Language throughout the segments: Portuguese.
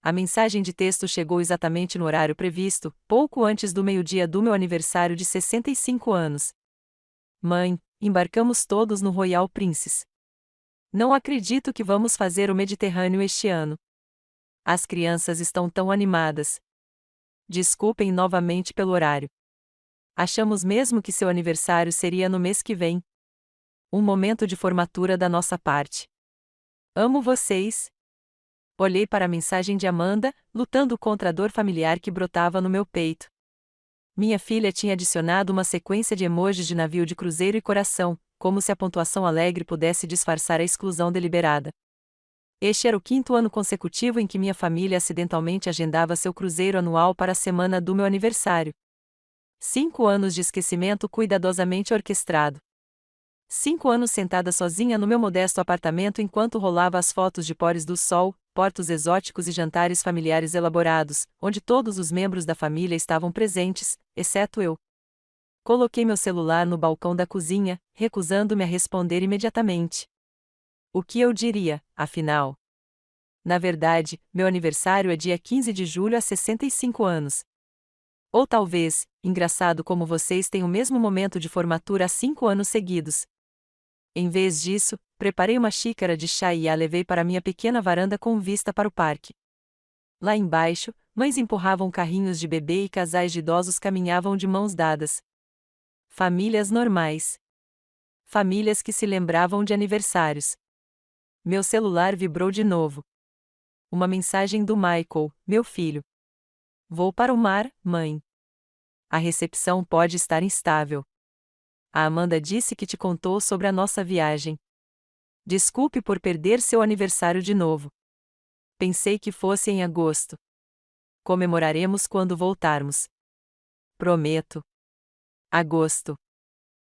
A mensagem de texto chegou exatamente no horário previsto, pouco antes do meio-dia do meu aniversário de 65 anos. Mãe, embarcamos todos no Royal Princess. Não acredito que vamos fazer o Mediterrâneo este ano. As crianças estão tão animadas. Desculpem novamente pelo horário. Achamos mesmo que seu aniversário seria no mês que vem. Um momento de formatura da nossa parte. Amo vocês. Olhei para a mensagem de Amanda, lutando contra a dor familiar que brotava no meu peito. Minha filha tinha adicionado uma sequência de emojis de navio de cruzeiro e coração, como se a pontuação alegre pudesse disfarçar a exclusão deliberada. Este era o 5º ano consecutivo em que minha família acidentalmente agendava seu cruzeiro anual para a semana do meu aniversário. 5 anos de esquecimento cuidadosamente orquestrado. 5 anos sentada sozinha no meu modesto apartamento enquanto rolava as fotos de pores do sol, portos exóticos e jantares familiares elaborados, onde todos os membros da família estavam presentes, exceto eu. Coloquei meu celular no balcão da cozinha, recusando-me a responder imediatamente. O que eu diria, afinal? Na verdade, meu aniversário é dia 15 de julho há 65 anos. Ou talvez, engraçado como vocês têm o mesmo momento de formatura há 5 anos seguidos. Em vez disso, preparei uma xícara de chá e a levei para minha pequena varanda com vista para o parque. Lá embaixo, mães empurravam carrinhos de bebê e casais de idosos caminhavam de mãos dadas. Famílias normais. Famílias que se lembravam de aniversários. Meu celular vibrou de novo. Uma mensagem do Michael, meu filho. Vou para o mar, mãe. A recepção pode estar instável. A Amanda disse que te contou sobre a nossa viagem. Desculpe por perder seu aniversário de novo. Pensei que fosse em agosto. Comemoraremos quando voltarmos. Prometo. Agosto.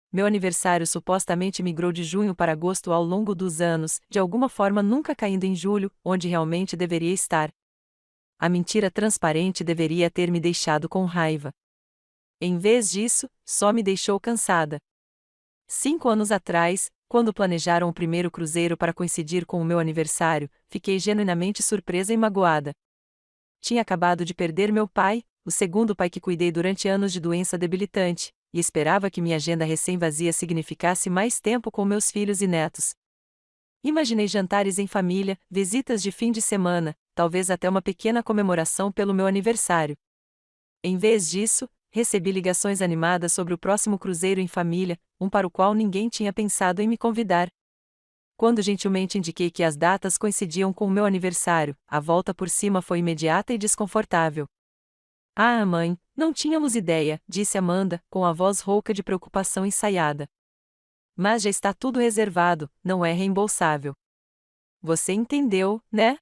Meu aniversário supostamente migrou de junho para agosto ao longo dos anos, de alguma forma nunca caindo em julho, onde realmente deveria estar. A mentira transparente deveria ter me deixado com raiva. Em vez disso, só me deixou cansada. 5 anos atrás, quando planejaram o primeiro cruzeiro para coincidir com o meu aniversário, fiquei genuinamente surpresa e magoada. Tinha acabado de perder meu pai, o segundo pai que cuidei durante anos de doença debilitante, e esperava que minha agenda recém-vazia significasse mais tempo com meus filhos e netos. Imaginei jantares em família, visitas de fim de semana, talvez até uma pequena comemoração pelo meu aniversário. Em vez disso, recebi ligações animadas sobre o próximo cruzeiro em família, um para o qual ninguém tinha pensado em me convidar. Quando gentilmente indiquei que as datas coincidiam com o meu aniversário, a volta por cima foi imediata e desconfortável. Ah, mãe, não tínhamos ideia, disse Amanda, com a voz rouca de preocupação ensaiada. Mas já está tudo reservado, não é reembolsável. Você entendeu, né?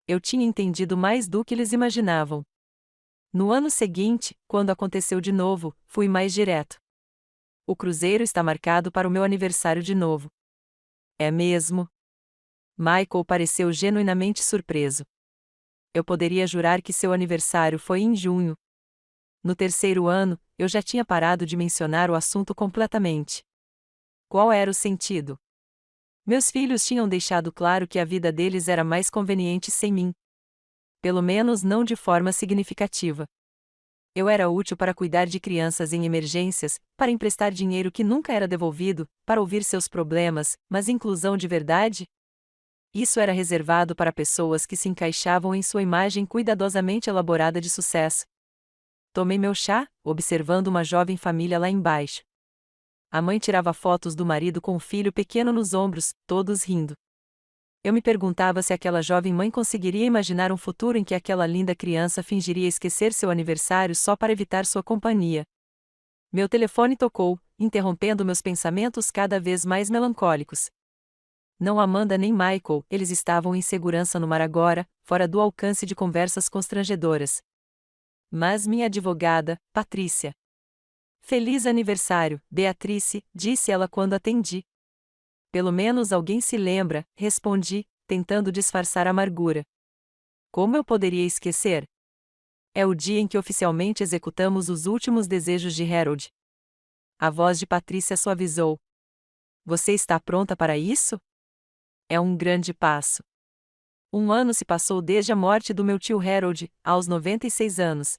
Eu tinha entendido mais do que eles imaginavam. No ano seguinte, quando aconteceu de novo, fui mais direto. O cruzeiro está marcado para o meu aniversário de novo. É mesmo? Michael pareceu genuinamente surpreso. Eu poderia jurar que seu aniversário foi em junho. No 3º ano, eu já tinha parado de mencionar o assunto completamente. Qual era o sentido? Meus filhos tinham deixado claro que a vida deles era mais conveniente sem mim. Pelo menos não de forma significativa. Eu era útil para cuidar de crianças em emergências, para emprestar dinheiro que nunca era devolvido, para ouvir seus problemas, mas inclusão de verdade? Isso era reservado para pessoas que se encaixavam em sua imagem cuidadosamente elaborada de sucesso. Tomei meu chá, observando uma jovem família lá embaixo. A mãe tirava fotos do marido com o filho pequeno nos ombros, todos rindo. Eu me perguntava se aquela jovem mãe conseguiria imaginar um futuro em que aquela linda criança fingiria esquecer seu aniversário só para evitar sua companhia. Meu telefone tocou, interrompendo meus pensamentos cada vez mais melancólicos. Não Amanda nem Michael, eles estavam em segurança no mar agora, fora do alcance de conversas constrangedoras. Mas minha advogada, Patrícia. Feliz aniversário, Beatrice, disse ela quando atendi. Pelo menos alguém se lembra, respondi, tentando disfarçar a amargura. Como eu poderia esquecer? É o dia em que oficialmente executamos os últimos desejos de Harold. A voz de Patrícia suavizou. Você está pronta para isso? É um grande passo. Um ano se passou desde a morte do meu tio Harold, aos 96 anos.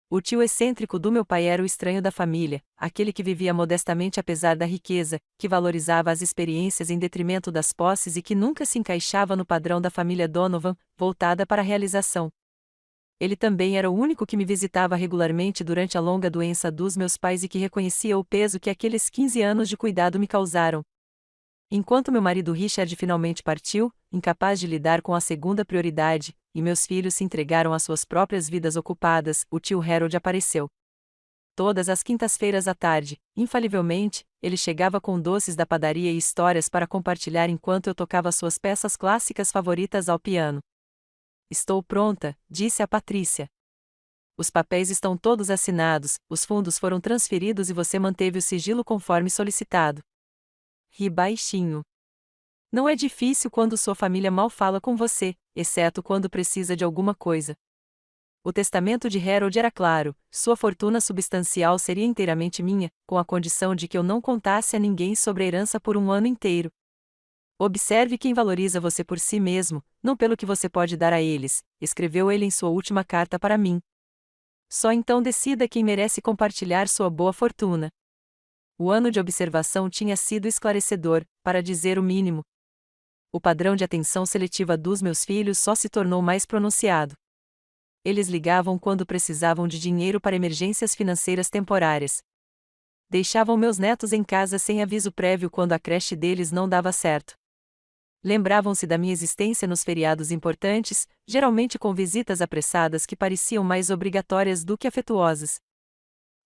O tio excêntrico do meu pai era o estranho da família, aquele que vivia modestamente apesar da riqueza, que valorizava as experiências em detrimento das posses e que nunca se encaixava no padrão da família Donovan, voltada para a realização. Ele também era o único que me visitava regularmente durante a longa doença dos meus pais e que reconhecia o peso que aqueles 15 anos de cuidado me causaram. Enquanto meu marido Richard finalmente partiu, incapaz de lidar com a segunda prioridade, e meus filhos se entregaram às suas próprias vidas ocupadas, o tio Harold apareceu. Todas as quintas-feiras à tarde, infalivelmente, ele chegava com doces da padaria e histórias para compartilhar enquanto eu tocava suas peças clássicas favoritas ao piano. Estou pronta, disse a Patrícia. Os papéis estão todos assinados, os fundos foram transferidos e você manteve o sigilo conforme solicitado. Ri baixinho. Não é difícil quando sua família mal fala com você, exceto quando precisa de alguma coisa. O testamento de Harold era claro, sua fortuna substancial seria inteiramente minha, com a condição de que eu não contasse a ninguém sobre a herança por um ano inteiro. Observe quem valoriza você por si mesmo, não pelo que você pode dar a eles, escreveu ele em sua última carta para mim. Só então decida quem merece compartilhar sua boa fortuna. O ano de observação tinha sido esclarecedor, para dizer o mínimo. O padrão de atenção seletiva dos meus filhos só se tornou mais pronunciado. Eles ligavam quando precisavam de dinheiro para emergências financeiras temporárias. Deixavam meus netos em casa sem aviso prévio quando a creche deles não dava certo. Lembravam-se da minha existência nos feriados importantes, geralmente com visitas apressadas que pareciam mais obrigatórias do que afetuosas.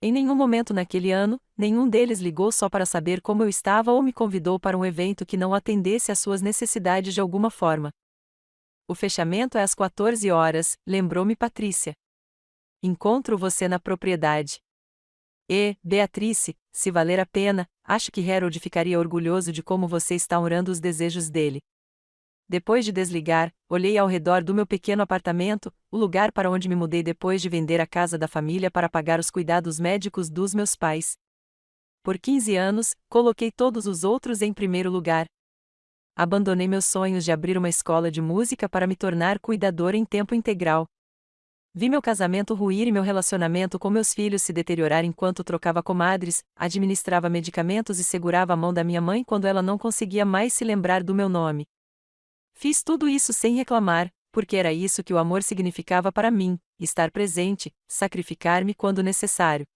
Em nenhum momento naquele ano, nenhum deles ligou só para saber como eu estava ou me convidou para um evento que não atendesse às suas necessidades de alguma forma. O fechamento é às 14 horas, lembrou-me Patrícia. Encontro você na propriedade. E, Beatrice, se valer a pena, acho que Harold ficaria orgulhoso de como você está honrando os desejos dele. Depois de desligar, olhei ao redor do meu pequeno apartamento, o lugar para onde me mudei depois de vender a casa da família para pagar os cuidados médicos dos meus pais. Por 15 anos, coloquei todos os outros em primeiro lugar. Abandonei meus sonhos de abrir uma escola de música para me tornar cuidadora em tempo integral. Vi meu casamento ruir e meu relacionamento com meus filhos se deteriorar enquanto trocava comadres, administrava medicamentos e segurava a mão da minha mãe quando ela não conseguia mais se lembrar do meu nome. Fiz tudo isso sem reclamar, porque era isso que o amor significava para mim, estar presente, sacrificar-me quando necessário.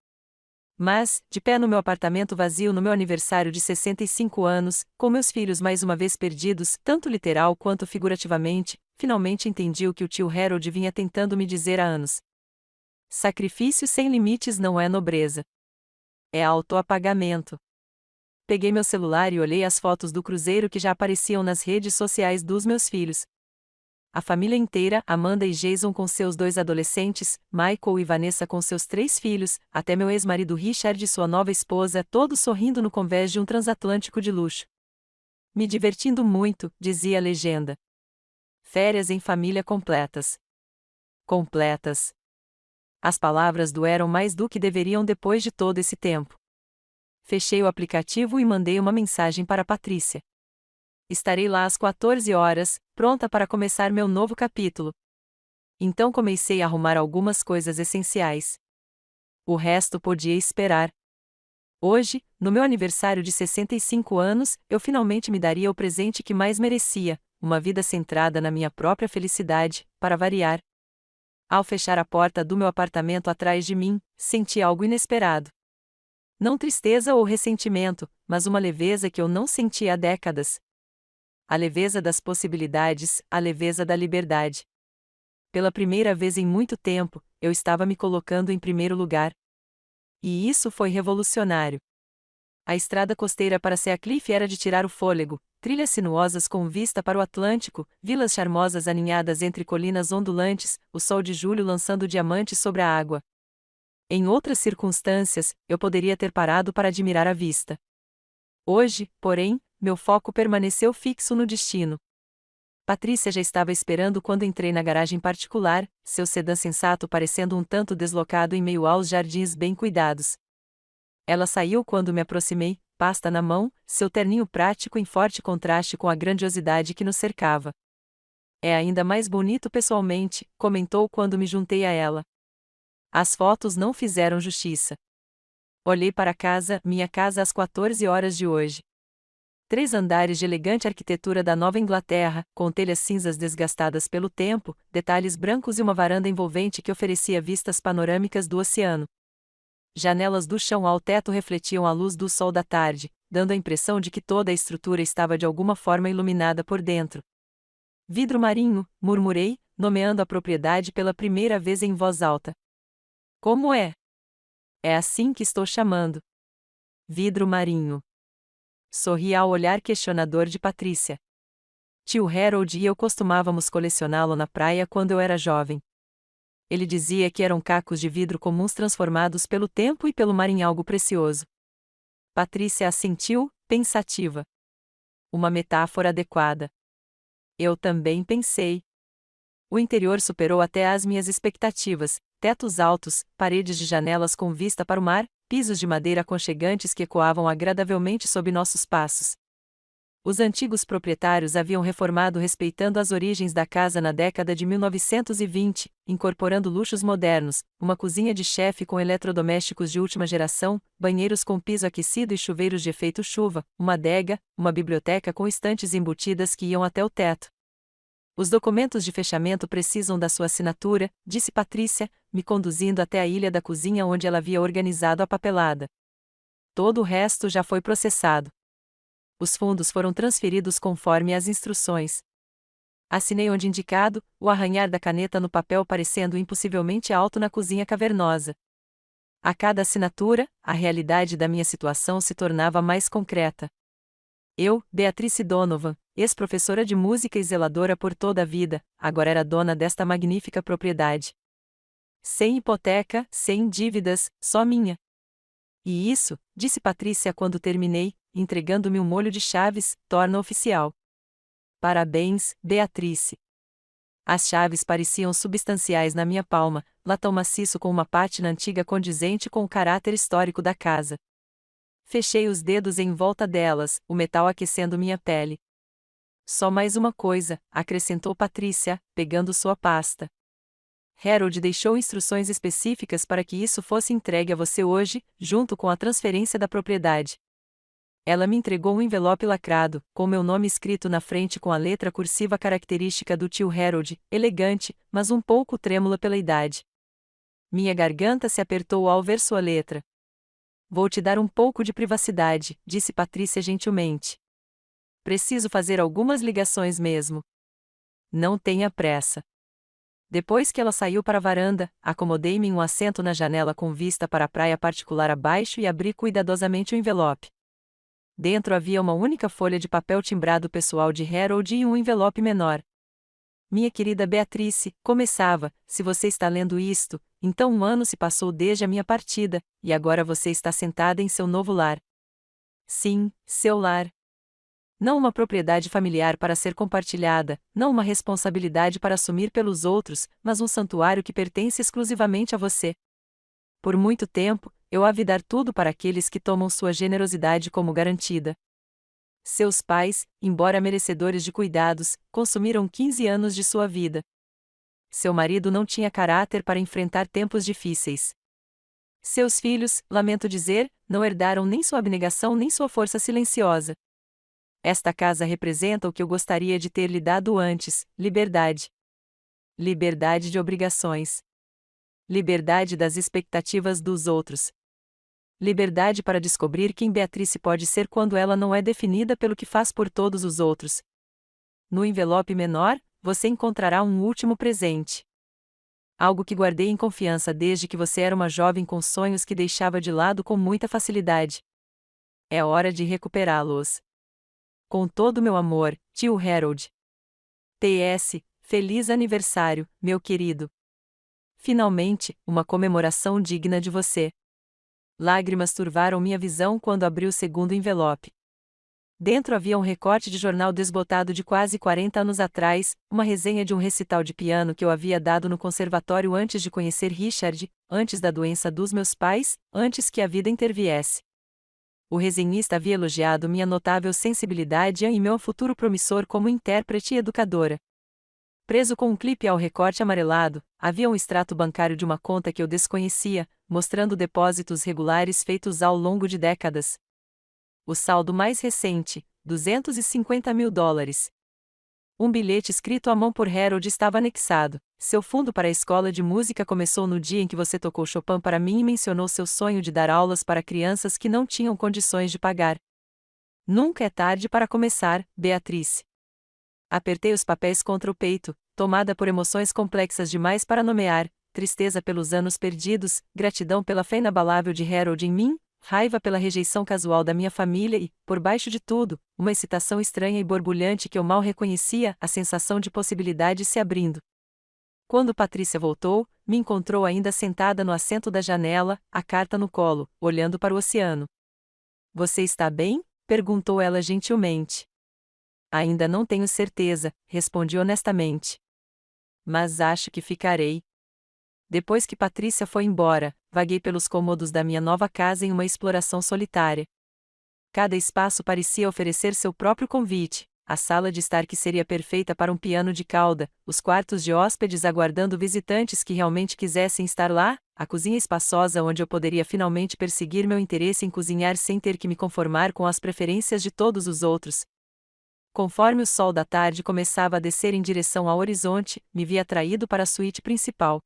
Mas, de pé no meu apartamento vazio no meu aniversário de 65 anos, com meus filhos mais uma vez perdidos, tanto literal quanto figurativamente, finalmente entendi o que o tio Harold vinha tentando me dizer há anos. Sacrifício sem limites não é nobreza. É autoapagamento. Peguei meu celular e olhei as fotos do cruzeiro que já apareciam nas redes sociais dos meus filhos. A família inteira, Amanda e Jason com seus 2 adolescentes, Michael e Vanessa com seus 3 filhos, até meu ex-marido Richard e sua nova esposa, todos sorrindo no convés de um transatlântico de luxo. Me divertindo muito, dizia a legenda. Férias em família completas. Completas. As palavras doeram mais do que deveriam depois de todo esse tempo. Fechei o aplicativo e mandei uma mensagem para Patrícia. Estarei lá às 14 horas, pronta para começar meu novo capítulo. Então comecei a arrumar algumas coisas essenciais. O resto podia esperar. Hoje, no meu aniversário de 65 anos, eu finalmente me daria o presente que mais merecia, uma vida centrada na minha própria felicidade, para variar. Ao fechar a porta do meu apartamento atrás de mim, senti algo inesperado. Não tristeza ou ressentimento, mas uma leveza que eu não sentia há décadas. A leveza das possibilidades, a leveza da liberdade. Pela primeira vez em muito tempo, eu estava me colocando em primeiro lugar. E isso foi revolucionário. A estrada costeira para Sea Cliff era de tirar o fôlego, trilhas sinuosas com vista para o Atlântico, vilas charmosas aninhadas entre colinas ondulantes, o sol de julho lançando diamantes sobre a água. Em outras circunstâncias, eu poderia ter parado para admirar a vista. Hoje, porém, meu foco permaneceu fixo no destino. Patrícia já estava esperando quando entrei na garagem particular, seu sedã sensato parecendo um tanto deslocado em meio aos jardins bem cuidados. Ela saiu quando me aproximei, pasta na mão, seu terninho prático em forte contraste com a grandiosidade que nos cercava. É ainda mais bonito pessoalmente, comentou quando me juntei a ela. As fotos não fizeram justiça. Olhei para a casa, minha casa às 14 horas de hoje. 3 andares de elegante arquitetura da Nova Inglaterra, com telhas cinzas desgastadas pelo tempo, detalhes brancos e uma varanda envolvente que oferecia vistas panorâmicas do oceano. Janelas do chão ao teto refletiam a luz do sol da tarde, dando a impressão de que toda a estrutura estava de alguma forma iluminada por dentro. Vidro marinho, murmurei, nomeando a propriedade pela primeira vez em voz alta. Como é? É assim que estou chamando. Vidro marinho. Sorri ao olhar questionador de Patrícia. Tio Harold e eu costumávamos colecioná-lo na praia quando eu era jovem. Ele dizia que eram cacos de vidro comuns transformados pelo tempo e pelo mar em algo precioso. Patrícia assentiu, pensativa. Uma metáfora adequada. Eu também pensei. O interior superou até as minhas expectativas, tetos altos, paredes de janelas com vista para o mar, pisos de madeira aconchegantes que ecoavam agradavelmente sob nossos passos. Os antigos proprietários haviam reformado respeitando as origens da casa na década de 1920, incorporando luxos modernos, uma cozinha de chefe com eletrodomésticos de última geração, banheiros com piso aquecido e chuveiros de efeito chuva, uma adega, uma biblioteca com estantes embutidas que iam até o teto. Os documentos de fechamento precisam da sua assinatura, disse Patrícia, me conduzindo até a ilha da cozinha onde ela havia organizado a papelada. Todo o resto já foi processado. Os fundos foram transferidos conforme as instruções. Assinei onde indicado, o arranhar da caneta no papel parecendo impossivelmente alto na cozinha cavernosa. A cada assinatura, a realidade da minha situação se tornava mais concreta. Eu, Beatrice Donovan, ex-professora de música e zeladora por toda a vida, agora era dona desta magnífica propriedade. Sem hipoteca, sem dívidas, só minha. E isso, disse Patrícia quando terminei, entregando-me um molho de chaves, torna oficial. Parabéns, Beatrice. As chaves pareciam substanciais na minha palma, latão maciço com uma pátina antiga condizente com o caráter histórico da casa. Fechei os dedos em volta delas, o metal aquecendo minha pele. Só mais uma coisa, acrescentou Patrícia, pegando sua pasta. Harold deixou instruções específicas para que isso fosse entregue a você hoje, junto com a transferência da propriedade. Ela me entregou um envelope lacrado, com meu nome escrito na frente com a letra cursiva característica do tio Harold, elegante, mas um pouco trêmula pela idade. Minha garganta se apertou ao ver sua letra. Vou te dar um pouco de privacidade, disse Patrícia gentilmente. Preciso fazer algumas ligações mesmo. Não tenha pressa. Depois que ela saiu para a varanda, acomodei-me em um assento na janela com vista para a praia particular abaixo e abri cuidadosamente o envelope. Dentro havia uma única folha de papel timbrado pessoal de Harold e um envelope menor. Minha querida Beatrice, começava, se você está lendo isto, então 1 ano se passou desde a minha partida, e agora você está sentada em seu novo lar. Sim, seu lar. Não uma propriedade familiar para ser compartilhada, não uma responsabilidade para assumir pelos outros, mas um santuário que pertence exclusivamente a você. Por muito tempo, eu há de dar tudo para aqueles que tomam sua generosidade como garantida. Seus pais, embora merecedores de cuidados, consumiram 15 anos de sua vida. Seu marido não tinha caráter para enfrentar tempos difíceis. Seus filhos, lamento dizer, não herdaram nem sua abnegação nem sua força silenciosa. Esta casa representa o que eu gostaria de ter lhe dado antes: liberdade. Liberdade de obrigações. Liberdade das expectativas dos outros. Liberdade para descobrir quem Beatrice pode ser quando ela não é definida pelo que faz por todos os outros. No envelope menor, você encontrará um último presente. Algo que guardei em confiança desde que você era uma jovem com sonhos que deixava de lado com muita facilidade. É hora de recuperá-los. Com todo meu amor, tio Harold. P.S. Feliz aniversário, meu querido. Finalmente, uma comemoração digna de você. Lágrimas turvaram minha visão quando abri o segundo envelope. Dentro havia um recorte de jornal desbotado de quase 40 anos atrás, uma resenha de um recital de piano que eu havia dado no conservatório antes de conhecer Richard, antes da doença dos meus pais, antes que a vida interviesse. O resenhista havia elogiado minha notável sensibilidade e meu futuro promissor como intérprete e educadora. Preso com um clipe ao recorte amarelado, havia um extrato bancário de uma conta que eu desconhecia, mostrando depósitos regulares feitos ao longo de décadas. O saldo mais recente, $250 mil. Um bilhete escrito à mão por Harold estava anexado. Seu fundo para a escola de música começou no dia em que você tocou Chopin para mim e mencionou seu sonho de dar aulas para crianças que não tinham condições de pagar. Nunca é tarde para começar, Beatrice. Apertei os papéis contra o peito, tomada por emoções complexas demais para nomear, tristeza pelos anos perdidos, gratidão pela fé inabalável de Harold em mim, raiva pela rejeição casual da minha família e, por baixo de tudo, uma excitação estranha e borbulhante que eu mal reconhecia, a sensação de possibilidade se abrindo. Quando Patrícia voltou, me encontrou ainda sentada no assento da janela, a carta no colo, olhando para o oceano. Você está bem? Perguntou ela gentilmente. Ainda não tenho certeza, respondi honestamente. Mas acho que ficarei. Depois que Patrícia foi embora, vaguei pelos cômodos da minha nova casa em uma exploração solitária. Cada espaço parecia oferecer seu próprio convite: a sala de estar que seria perfeita para um piano de cauda, os quartos de hóspedes aguardando visitantes que realmente quisessem estar lá, a cozinha espaçosa onde eu poderia finalmente perseguir meu interesse em cozinhar sem ter que me conformar com as preferências de todos os outros. Conforme o sol da tarde começava a descer em direção ao horizonte, me vi atraído para a suíte principal.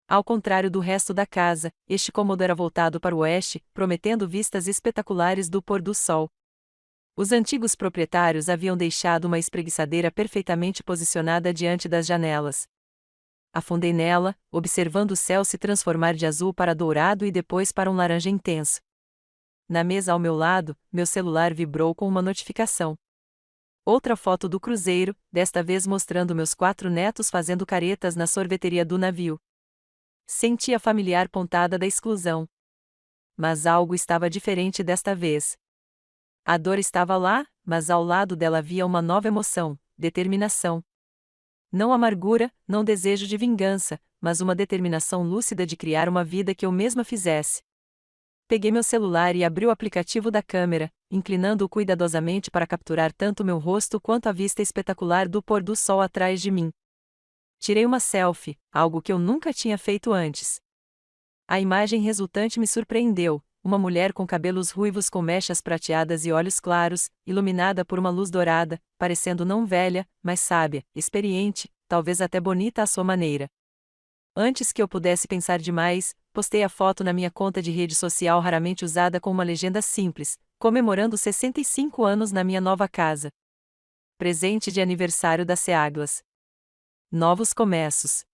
Ao contrário do resto da casa, este cômodo era voltado para o oeste, prometendo vistas espetaculares do pôr do sol. Os antigos proprietários haviam deixado uma espreguiçadeira perfeitamente posicionada diante das janelas. Afundei nela, observando o céu se transformar de azul para dourado e depois para um laranja intenso. Na mesa ao meu lado, meu celular vibrou com uma notificação. Outra foto do cruzeiro, desta vez mostrando meus 4 netos fazendo caretas na sorveteria do navio. Senti a familiar pontada da exclusão. Mas algo estava diferente desta vez. A dor estava lá, mas ao lado dela havia uma nova emoção: determinação. Não amargura, não desejo de vingança, mas uma determinação lúcida de criar uma vida que eu mesma fizesse. Peguei meu celular e abri o aplicativo da câmera, inclinando-o cuidadosamente para capturar tanto meu rosto quanto a vista espetacular do pôr do sol atrás de mim. Tirei uma selfie, algo que eu nunca tinha feito antes. A imagem resultante me surpreendeu: uma mulher com cabelos ruivos com mechas prateadas e olhos claros, iluminada por uma luz dourada, parecendo não velha, mas sábia, experiente, talvez até bonita à sua maneira. Antes que eu pudesse pensar demais, postei a foto na minha conta de rede social raramente usada com uma legenda simples: comemorando 65 anos na minha nova casa. Presente de aniversário da Seaglas. Novos começos.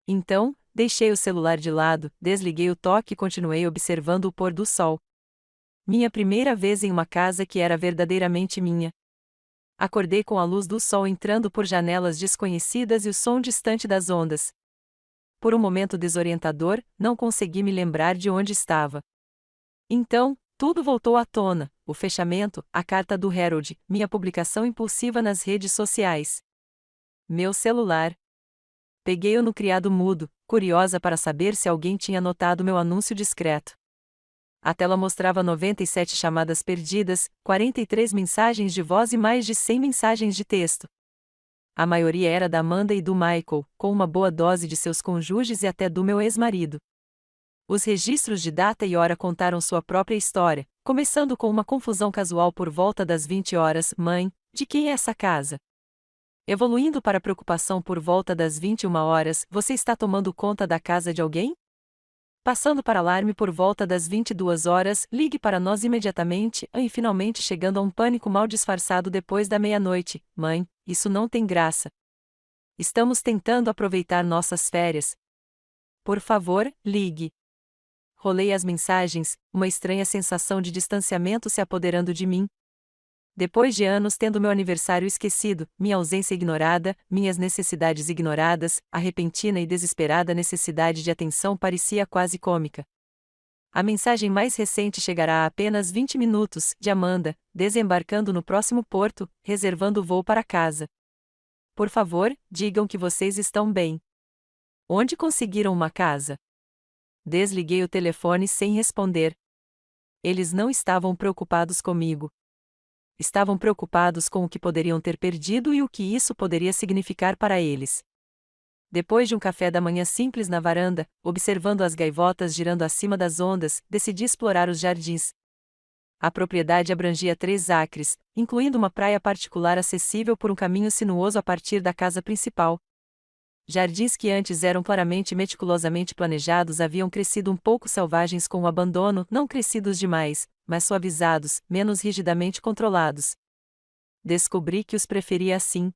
Então, deixei o celular de lado, desliguei o toque e continuei observando o pôr do sol. Minha primeira vez em uma casa que era verdadeiramente minha. Acordei com a luz do sol entrando por janelas desconhecidas e o som distante das ondas. Por um momento desorientador, não consegui me lembrar de onde estava. Então, tudo voltou à tona: o fechamento, a carta do Harold, minha publicação impulsiva nas redes sociais. Meu celular. Peguei-o no criado mudo, curiosa para saber se alguém tinha notado meu anúncio discreto. A tela mostrava 97 chamadas perdidas, 43 mensagens de voz e mais de 100 mensagens de texto. A maioria era da Amanda e do Michael, com uma boa dose de seus cônjuges e até do meu ex-marido. Os registros de data e hora contaram sua própria história, começando com uma confusão casual por volta das 20 horas: mãe, de quem é essa casa? Evoluindo para preocupação por volta das 21 horas: você está tomando conta da casa de alguém? Passando para alarme por volta das 22 horas: ligue para nós imediatamente, e finalmente chegando a um pânico mal disfarçado depois da meia-noite: mãe, isso não tem graça. Estamos tentando aproveitar nossas férias. Por favor, ligue. Rolei as mensagens, uma estranha sensação de distanciamento se apoderando de mim. Depois de anos tendo meu aniversário esquecido, minha ausência ignorada, minhas necessidades ignoradas, a repentina e desesperada necessidade de atenção parecia quase cômica. A mensagem mais recente chegará a apenas 20 minutos, de Amanda, desembarcando no próximo porto, reservando o voo para casa. Por favor, digam que vocês estão bem. Onde conseguiram uma casa? Desliguei o telefone sem responder. Eles não estavam preocupados comigo. Estavam preocupados com o que poderiam ter perdido e o que isso poderia significar para eles. Depois de um café da manhã simples na varanda, observando as gaivotas girando acima das ondas, decidi explorar os jardins. A propriedade abrangia 3 acres, incluindo uma praia particular acessível por um caminho sinuoso a partir da casa principal. Jardins que antes eram claramente e meticulosamente planejados haviam crescido um pouco selvagens com o abandono, não crescidos demais, mas suavizados, menos rigidamente controlados. Descobri que os preferia assim.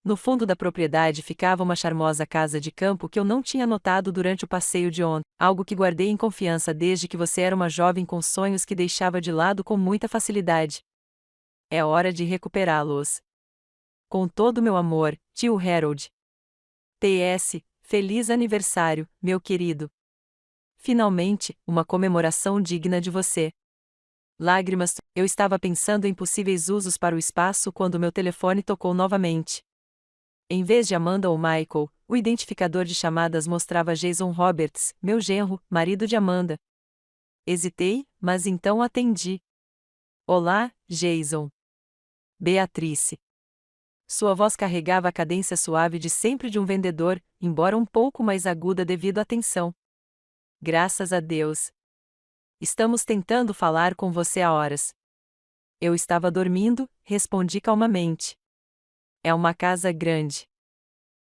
No fundo da propriedade ficava uma charmosa casa de campo que eu não tinha notado durante o passeio de ontem, algo que guardei em confiança desde que você era uma jovem com sonhos que deixava de lado com muita facilidade. É hora de recuperá-los. Com todo o meu amor, tio Harold. PS, feliz aniversário, meu querido. Finalmente, uma comemoração digna de você. Lágrimas, eu estava pensando em possíveis usos para o espaço quando meu telefone tocou novamente. Em vez de Amanda ou Michael, o identificador de chamadas mostrava Jason Roberts, meu genro, marido de Amanda. Hesitei, mas então atendi. Olá, Jason. Beatrice. Sua voz carregava a cadência suave de sempre de um vendedor, embora um pouco mais aguda devido à tensão. Graças a Deus. Estamos tentando falar com você há horas. Eu estava dormindo, respondi calmamente. É uma casa grande.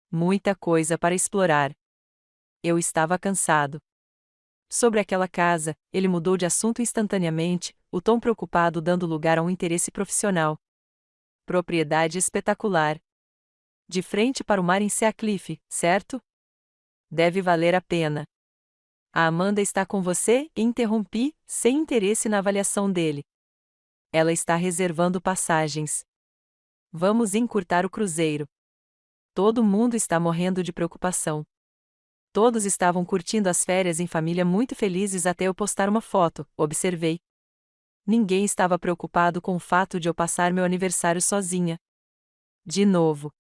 Muita coisa para explorar. Eu estava cansado. Sobre aquela casa, ele mudou de assunto instantaneamente, o tom preocupado dando lugar a um interesse profissional. Propriedade espetacular. De frente para o mar em Seacliff, certo? Deve valer a pena. A Amanda está com você? Interrompi, sem interesse na avaliação dele. Ela está reservando passagens. Vamos encurtar o cruzeiro. Todo mundo está morrendo de preocupação. Todos estavam curtindo as férias em família muito felizes até eu postar uma foto, observei. Ninguém estava preocupado com o fato de eu passar meu aniversário sozinha. De novo.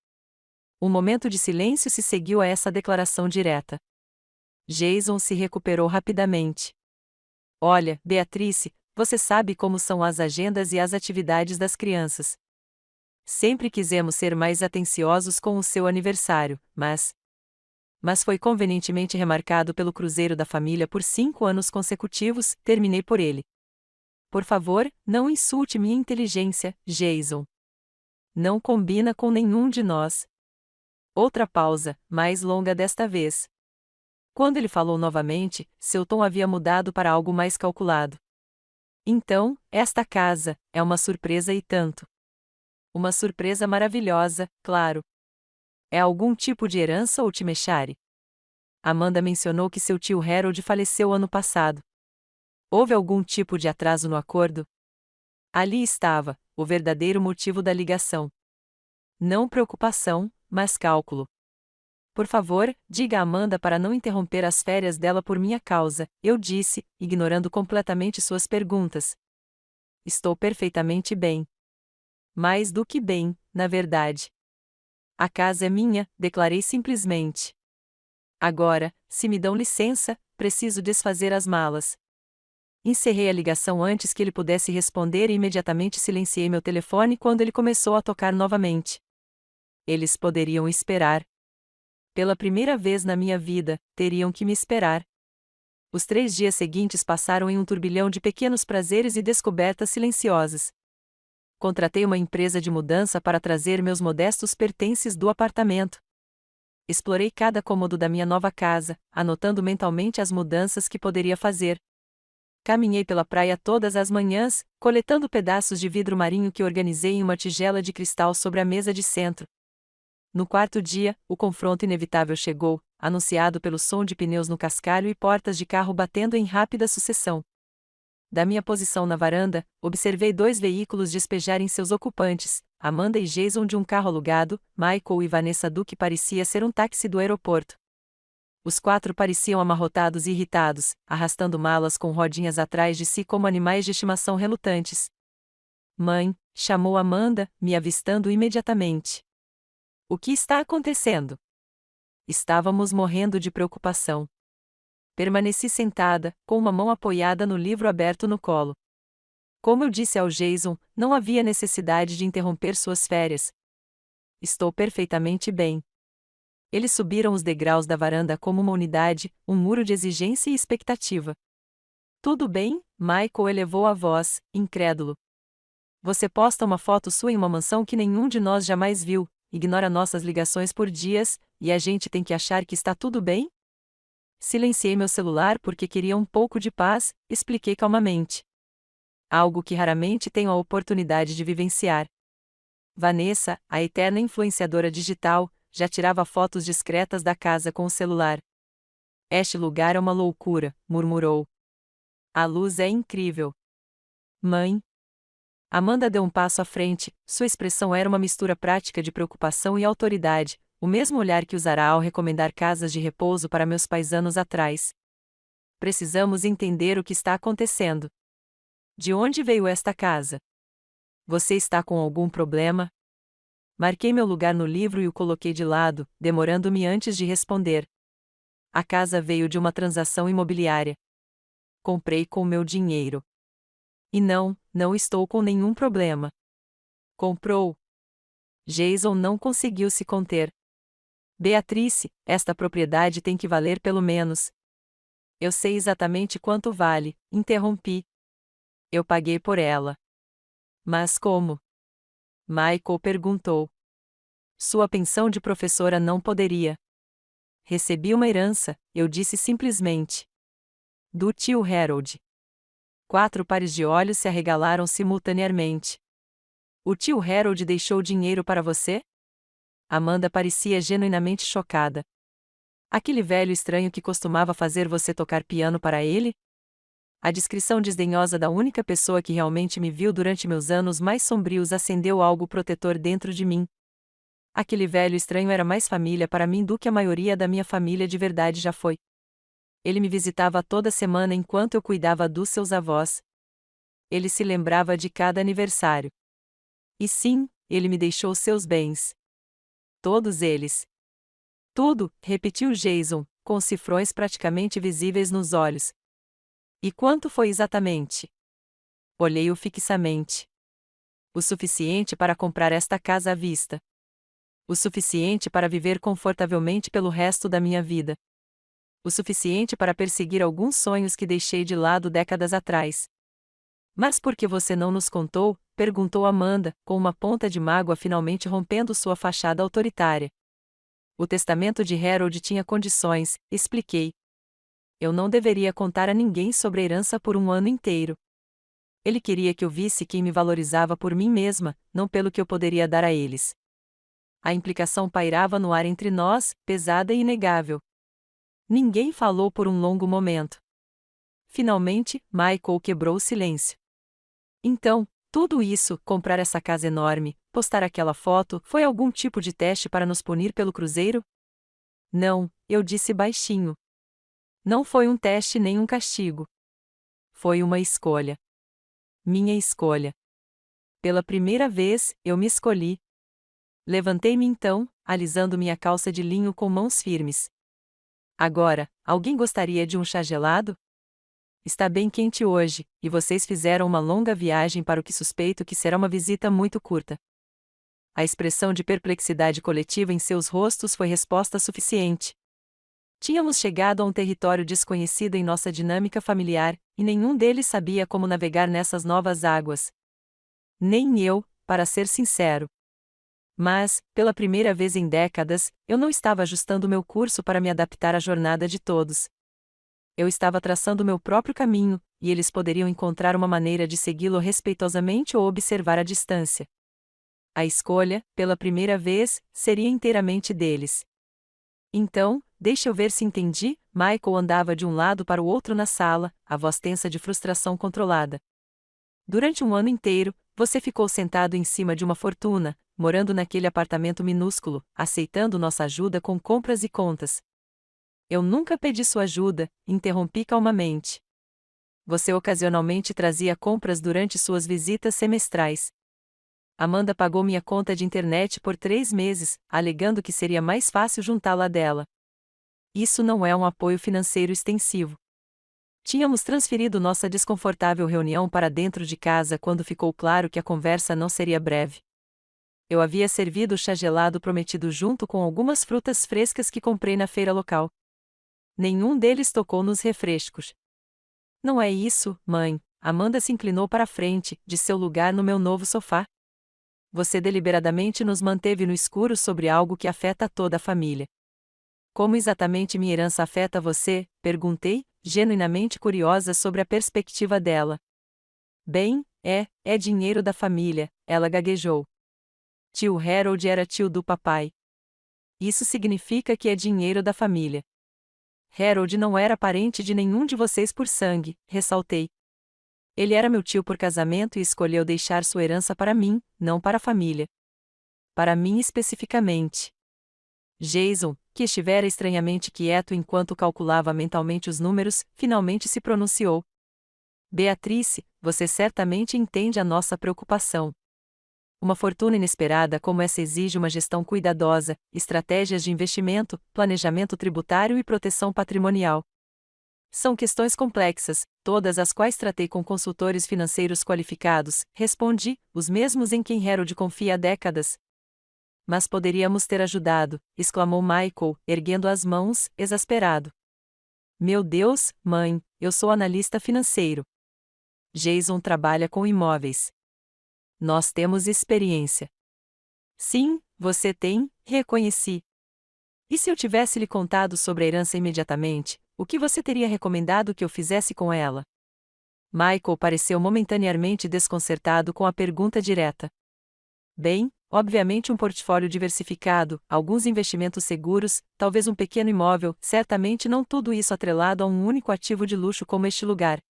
Um momento de silêncio se seguiu a essa declaração direta. Jason se recuperou rapidamente. Olha, Beatrice, você sabe como são as agendas e as atividades das crianças. Sempre quisemos ser mais atenciosos com o seu aniversário, mas foi convenientemente remarcado pelo cruzeiro da família por 5 anos consecutivos, terminei por ele. Por favor, não insulte minha inteligência, Jason. Não combina com nenhum de nós. Outra pausa, mais longa desta vez. Quando ele falou novamente, seu tom havia mudado para algo mais calculado. Então, esta casa é uma surpresa e tanto. Uma surpresa maravilhosa, claro. É algum tipo de herança ou timeshare? Amanda mencionou que seu tio Harold faleceu ano passado. Houve algum tipo de atraso no acordo? Ali estava, o verdadeiro motivo da ligação. Não preocupação, mas cálculo. Por favor, diga a Amanda para não interromper as férias dela por minha causa, eu disse, ignorando completamente suas perguntas. Estou perfeitamente bem. Mais do que bem, na verdade. A casa é minha, declarei simplesmente. Agora, se me dão licença, preciso desfazer as malas. Encerrei a ligação antes que ele pudesse responder e imediatamente silenciei meu telefone quando ele começou a tocar novamente. Eles poderiam esperar. Pela primeira vez na minha vida, teriam que me esperar. Os 3 dias seguintes passaram em um turbilhão de pequenos prazeres e descobertas silenciosas. Contratei uma empresa de mudança para trazer meus modestos pertences do apartamento. Explorei cada cômodo da minha nova casa, anotando mentalmente as mudanças que poderia fazer. Caminhei pela praia todas as manhãs, coletando pedaços de vidro marinho que organizei em uma tigela de cristal sobre a mesa de centro. No 4º dia, o confronto inevitável chegou, anunciado pelo som de pneus no cascalho e portas de carro batendo em rápida sucessão. Da minha posição na varanda, observei 2 veículos despejarem seus ocupantes, Amanda e Jason de um carro alugado, Michael e Vanessa do que parecia ser um táxi do aeroporto. Os 4 pareciam amarrotados e irritados, arrastando malas com rodinhas atrás de si como animais de estimação relutantes. Mãe, chamou Amanda, me avistando imediatamente. O que está acontecendo? Estávamos morrendo de preocupação. Permaneci sentada, com uma mão apoiada no livro aberto no colo. Como eu disse ao Jason, não havia necessidade de interromper suas férias. Estou perfeitamente bem. Eles subiram os degraus da varanda como uma unidade, um muro de exigência e expectativa. Tudo bem? Michael elevou a voz, incrédulo. Você posta uma foto sua em uma mansão que nenhum de nós jamais viu, ignora nossas ligações por dias, e a gente tem que achar que está tudo bem? Silenciei meu celular porque queria um pouco de paz, expliquei calmamente. Algo que raramente tenho a oportunidade de vivenciar. Vanessa, a eterna influenciadora digital, já tirava fotos discretas da casa com o celular. Este lugar é uma loucura, murmurou. A luz é incrível. Mãe. Amanda deu um passo à frente, sua expressão era uma mistura prática de preocupação e autoridade, o mesmo olhar que usará ao recomendar casas de repouso para meus pais anos atrás. Precisamos entender o que está acontecendo. De onde veio esta casa? Você está com algum problema? Marquei meu lugar no livro e o coloquei de lado, demorando-me antes de responder. A casa veio de uma transação imobiliária. Comprei com meu dinheiro. E não estou com nenhum problema. Comprou. Jason não conseguiu se conter. Beatrice, esta propriedade tem que valer pelo menos. Eu sei exatamente quanto vale, interrompi. Eu paguei por ela. Mas como? Michael perguntou. Sua pensão de professora não poderia. Recebi uma herança, eu disse simplesmente. Do tio Harold. 4 pares de olhos se arregalaram simultaneamente. O tio Harold deixou dinheiro para você? Amanda parecia genuinamente chocada. Aquele velho estranho que costumava fazer você tocar piano para ele? A descrição desdenhosa da única pessoa que realmente me viu durante meus anos mais sombrios acendeu algo protetor dentro de mim. Aquele velho estranho era mais família para mim do que a maioria da minha família de verdade já foi. Ele me visitava toda semana enquanto eu cuidava dos seus avós. Ele se lembrava de cada aniversário. E sim, ele me deixou seus bens. Todos eles. Tudo, repetiu Jason, com cifrões praticamente visíveis nos olhos. E quanto foi exatamente? Olhei-o fixamente. O suficiente para comprar esta casa à vista. O suficiente para viver confortavelmente pelo resto da minha vida. O suficiente para perseguir alguns sonhos que deixei de lado décadas atrás. Mas por que você não nos contou? Perguntou Amanda, com uma ponta de mágoa finalmente rompendo sua fachada autoritária. O testamento de Harold tinha condições, expliquei. Eu não deveria contar a ninguém sobre a herança por um ano inteiro. Ele queria que eu visse quem me valorizava por mim mesma, não pelo que eu poderia dar a eles. A implicação pairava no ar entre nós, pesada e inegável. Ninguém falou por um longo momento. Finalmente, Michael quebrou o silêncio. Então, tudo isso, comprar essa casa enorme, postar aquela foto, foi algum tipo de teste para nos punir pelo cruzeiro? Não, eu disse baixinho. Não foi um teste nem um castigo. Foi uma escolha. Minha escolha. Pela primeira vez, eu me escolhi. Levantei-me então, alisando minha calça de linho com mãos firmes. Agora, alguém gostaria de um chá gelado? Está bem quente hoje, e vocês fizeram uma longa viagem para o que suspeito que será uma visita muito curta. A expressão de perplexidade coletiva em seus rostos foi resposta suficiente. Tínhamos chegado a um território desconhecido em nossa dinâmica familiar, e nenhum deles sabia como navegar nessas novas águas. Nem eu, para ser sincero. Mas, pela primeira vez em décadas, eu não estava ajustando meu curso para me adaptar à jornada de todos. Eu estava traçando meu próprio caminho, e eles poderiam encontrar uma maneira de segui-lo respeitosamente ou observar à distância. A escolha, pela primeira vez, seria inteiramente deles. Então, deixa eu ver se entendi. Michael andava de um lado para o outro na sala, a voz tensa de frustração controlada. Durante um ano inteiro, você ficou sentado em cima de uma fortuna, morando naquele apartamento minúsculo, aceitando nossa ajuda com compras e contas. Eu nunca pedi sua ajuda, interrompi calmamente. Você ocasionalmente trazia compras durante suas visitas semestrais. Amanda pagou minha conta de internet por 3 meses, alegando que seria mais fácil juntá-la dela. Isso não é um apoio financeiro extensivo. Tínhamos transferido nossa desconfortável reunião para dentro de casa quando ficou claro que a conversa não seria breve. Eu havia servido o chá gelado prometido junto com algumas frutas frescas que comprei na feira local. Nenhum deles tocou nos refrescos. Não é isso, mãe. Amanda se inclinou para a frente, de seu lugar no meu novo sofá. Você deliberadamente nos manteve no escuro sobre algo que afeta toda a família. Como exatamente minha herança afeta você? Perguntei, genuinamente curiosa sobre a perspectiva dela. Bem, é dinheiro da família, ela gaguejou. Tio Harold era tio do papai. Isso significa que é dinheiro da família. Harold não era parente de nenhum de vocês por sangue, ressaltei. Ele era meu tio por casamento e escolheu deixar sua herança para mim, não para a família. Para mim especificamente. Jason, que estivera estranhamente quieto enquanto calculava mentalmente os números, finalmente se pronunciou. Beatrice, você certamente entende a nossa preocupação. Uma fortuna inesperada como essa exige uma gestão cuidadosa, estratégias de investimento, planejamento tributário e proteção patrimonial. São questões complexas, todas as quais tratei com consultores financeiros qualificados, respondi, os mesmos em quem Harold confia há décadas. Mas poderíamos ter ajudado, exclamou Michael, erguendo as mãos, exasperado. Meu Deus, mãe, eu sou analista financeiro. Jason trabalha com imóveis. Nós temos experiência. Sim, você tem, reconheci. E se eu tivesse lhe contado sobre a herança imediatamente, o que você teria recomendado que eu fizesse com ela? Michael pareceu momentaneamente desconcertado com a pergunta direta. Bem, obviamente um portfólio diversificado, alguns investimentos seguros, talvez um pequeno imóvel, certamente não tudo isso atrelado a um único ativo de luxo como este lugar.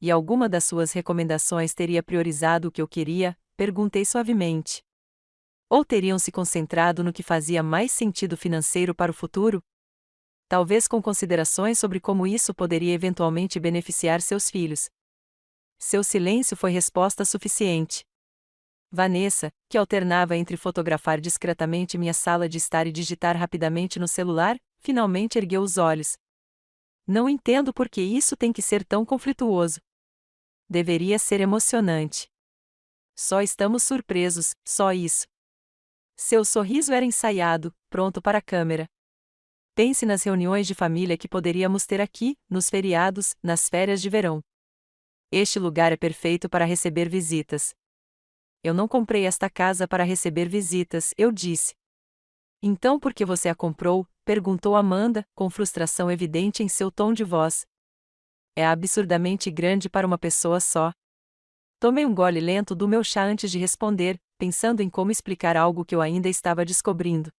E alguma das suas recomendações teria priorizado o que eu queria? Perguntei suavemente. Ou teriam se concentrado no que fazia mais sentido financeiro para o futuro? Talvez com considerações sobre como isso poderia eventualmente beneficiar seus filhos. Seu silêncio foi resposta suficiente. Vanessa, que alternava entre fotografar discretamente minha sala de estar e digitar rapidamente no celular, finalmente ergueu os olhos. Não entendo por que isso tem que ser tão conflituoso. Deveria ser emocionante. Só estamos surpresos, só isso. Seu sorriso era ensaiado, pronto para a câmera. Pense nas reuniões de família que poderíamos ter aqui, nos feriados, nas férias de verão. Este lugar é perfeito para receber visitas. Eu não comprei esta casa para receber visitas, eu disse. Então por que você a comprou? Perguntou Amanda, com frustração evidente em seu tom de voz. É absurdamente grande para uma pessoa só. Tomei um gole lento do meu chá antes de responder, pensando em como explicar algo que eu ainda estava descobrindo.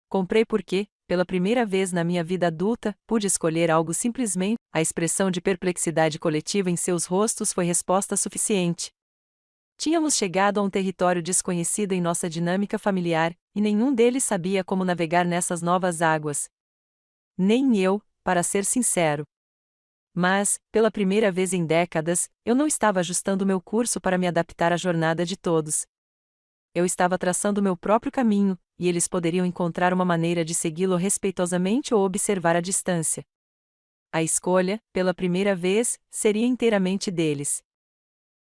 Comprei porque, pela primeira vez na minha vida adulta, pude escolher algo simplesmente. A expressão de perplexidade coletiva em seus rostos foi resposta suficiente. Tínhamos chegado a um território desconhecido em nossa dinâmica familiar, e nenhum deles sabia como navegar nessas novas águas. Nem eu, para ser sincero. Mas, pela primeira vez em décadas, eu não estava ajustando meu curso para me adaptar à jornada de todos. Eu estava traçando meu próprio caminho, e eles poderiam encontrar uma maneira de segui-lo respeitosamente ou observar à distância. A escolha, pela primeira vez, seria inteiramente deles.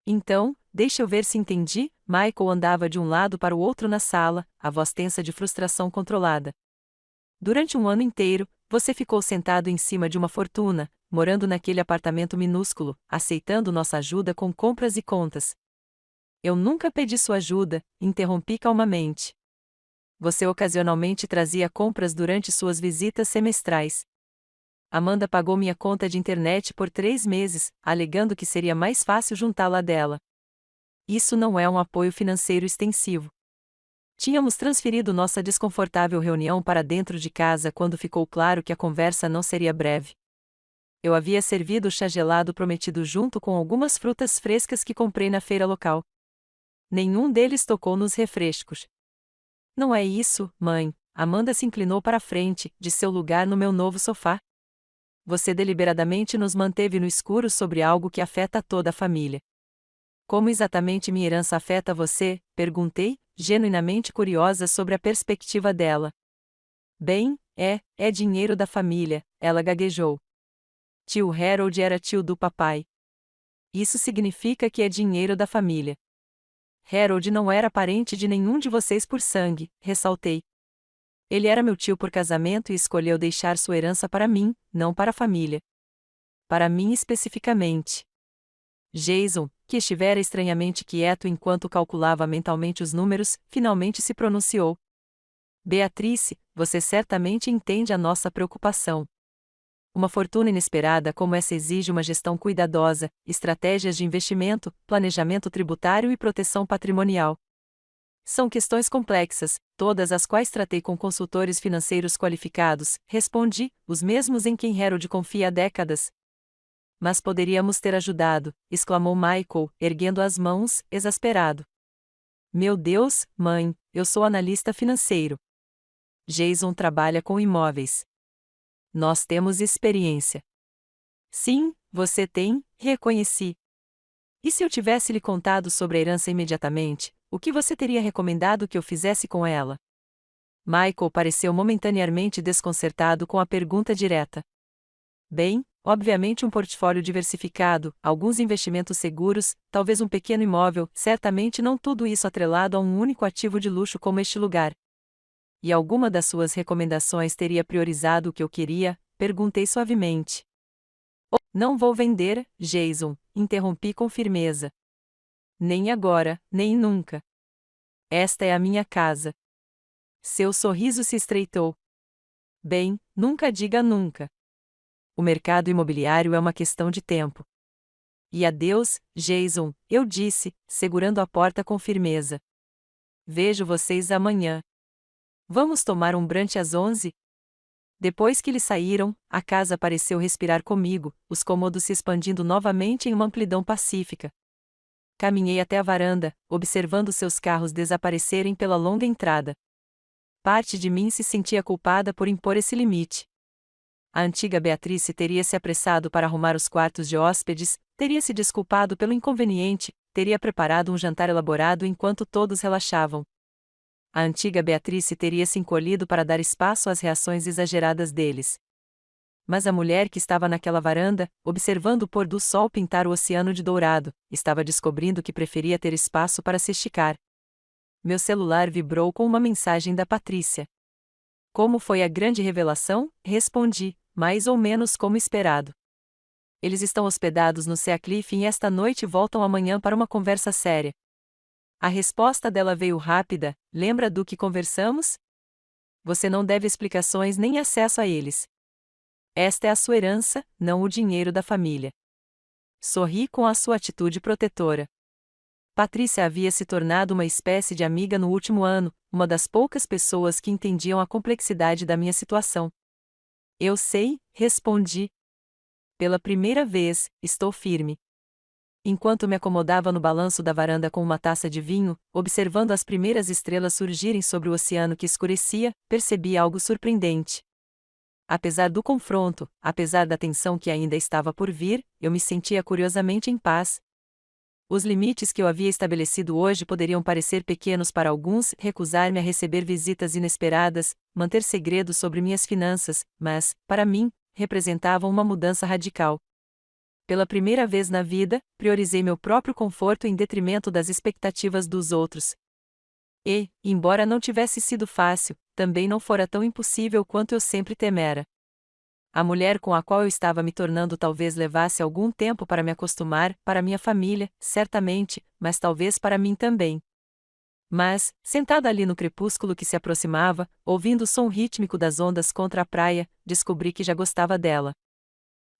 Então, deixa eu ver se entendi. Michael andava de um lado para o outro na sala, a voz tensa de frustração controlada. Durante um ano inteiro, você ficou sentado em cima de uma fortuna, morando naquele apartamento minúsculo, aceitando nossa ajuda com compras e contas. Eu nunca pedi sua ajuda, interrompi calmamente. Você ocasionalmente trazia compras durante suas visitas semestrais. Amanda pagou minha conta de internet por 3 meses, alegando que seria mais fácil juntá-la dela. Isso não é um apoio financeiro extensivo. Tínhamos transferido nossa desconfortável reunião para dentro de casa quando ficou claro que a conversa não seria breve. Eu havia servido o chá gelado prometido junto com algumas frutas frescas que comprei na feira local. Nenhum deles tocou nos refrescos. Não é isso, mãe. Amanda se inclinou para a frente, de seu lugar no meu novo sofá. Você deliberadamente nos manteve no escuro sobre algo que afeta toda a família. Como exatamente minha herança afeta você? Perguntei, genuinamente curiosa sobre a perspectiva dela. Bem, é dinheiro da família, ela gaguejou. Tio Harold era tio do papai. Isso significa que é dinheiro da família. Harold não era parente de nenhum de vocês por sangue, ressaltei. Ele era meu tio por casamento e escolheu deixar sua herança para mim, não para a família. Para mim especificamente. Jason, que estivera estranhamente quieto enquanto calculava mentalmente os números, finalmente se pronunciou. Beatrice, você certamente entende a nossa preocupação. Uma fortuna inesperada como essa exige uma gestão cuidadosa, estratégias de investimento, planejamento tributário e proteção patrimonial. São questões complexas, todas as quais tratei com consultores financeiros qualificados, respondi, os mesmos em quem Harold confia há décadas. Mas poderíamos ter ajudado, exclamou Michael, erguendo as mãos, exasperado. Meu Deus, mãe, eu sou analista financeiro. Jason trabalha com imóveis. Nós temos experiência. Sim, você tem, reconheci. E se eu tivesse lhe contado sobre a herança imediatamente, o que você teria recomendado que eu fizesse com ela? Michael pareceu momentaneamente desconcertado com a pergunta direta. Bem, obviamente um portfólio diversificado, alguns investimentos seguros, talvez um pequeno imóvel, certamente não tudo isso atrelado a um único ativo de luxo como este lugar. E alguma das suas recomendações teria priorizado o que eu queria? Perguntei suavemente. Oh, não vou vender, Jason, interrompi com firmeza. Nem agora, nem nunca. Esta é a minha casa. Seu sorriso se estreitou. Bem, nunca diga nunca. O mercado imobiliário é uma questão de tempo. E adeus, Jason, eu disse, segurando a porta com firmeza. Vejo vocês amanhã. Vamos tomar um brunch às 11? Depois que eles saíram, a casa pareceu respirar comigo, os cômodos se expandindo novamente em uma amplidão pacífica. Caminhei até a varanda, observando seus carros desaparecerem pela longa entrada. Parte de mim se sentia culpada por impor esse limite. A antiga Beatrice teria se apressado para arrumar os quartos de hóspedes, teria se desculpado pelo inconveniente, teria preparado um jantar elaborado enquanto todos relaxavam. A antiga Beatrice teria se encolhido para dar espaço às reações exageradas deles. Mas a mulher que estava naquela varanda, observando o pôr do sol pintar o oceano de dourado, estava descobrindo que preferia ter espaço para se esticar. Meu celular vibrou com uma mensagem da Patrícia. Como foi a grande revelação? Respondi, mais ou menos como esperado. Eles estão hospedados no Sea Cliff e esta noite voltam amanhã para uma conversa séria. A resposta dela veio rápida, lembra do que conversamos? Você não deve explicações nem acesso a eles. Esta é a sua herança, não o dinheiro da família. Sorri com a sua atitude protetora. Patrícia havia se tornado uma espécie de amiga no último ano, uma das poucas pessoas que entendiam a complexidade da minha situação. Eu sei, respondi. Pela primeira vez, estou firme. Enquanto me acomodava no balanço da varanda com uma taça de vinho, observando as primeiras estrelas surgirem sobre o oceano que escurecia, percebi algo surpreendente. Apesar do confronto, apesar da tensão que ainda estava por vir, eu me sentia curiosamente em paz. Os limites que eu havia estabelecido hoje poderiam parecer pequenos para alguns, recusar-me a receber visitas inesperadas, manter segredo sobre minhas finanças, mas, para mim, representavam uma mudança radical. Pela primeira vez na vida, priorizei meu próprio conforto em detrimento das expectativas dos outros. E, embora não tivesse sido fácil, também não fora tão impossível quanto eu sempre temera. A mulher com a qual eu estava me tornando talvez levasse algum tempo para me acostumar, para minha família, certamente, mas talvez para mim também. Mas, sentada ali no crepúsculo que se aproximava, ouvindo o som rítmico das ondas contra a praia, descobri que já gostava dela.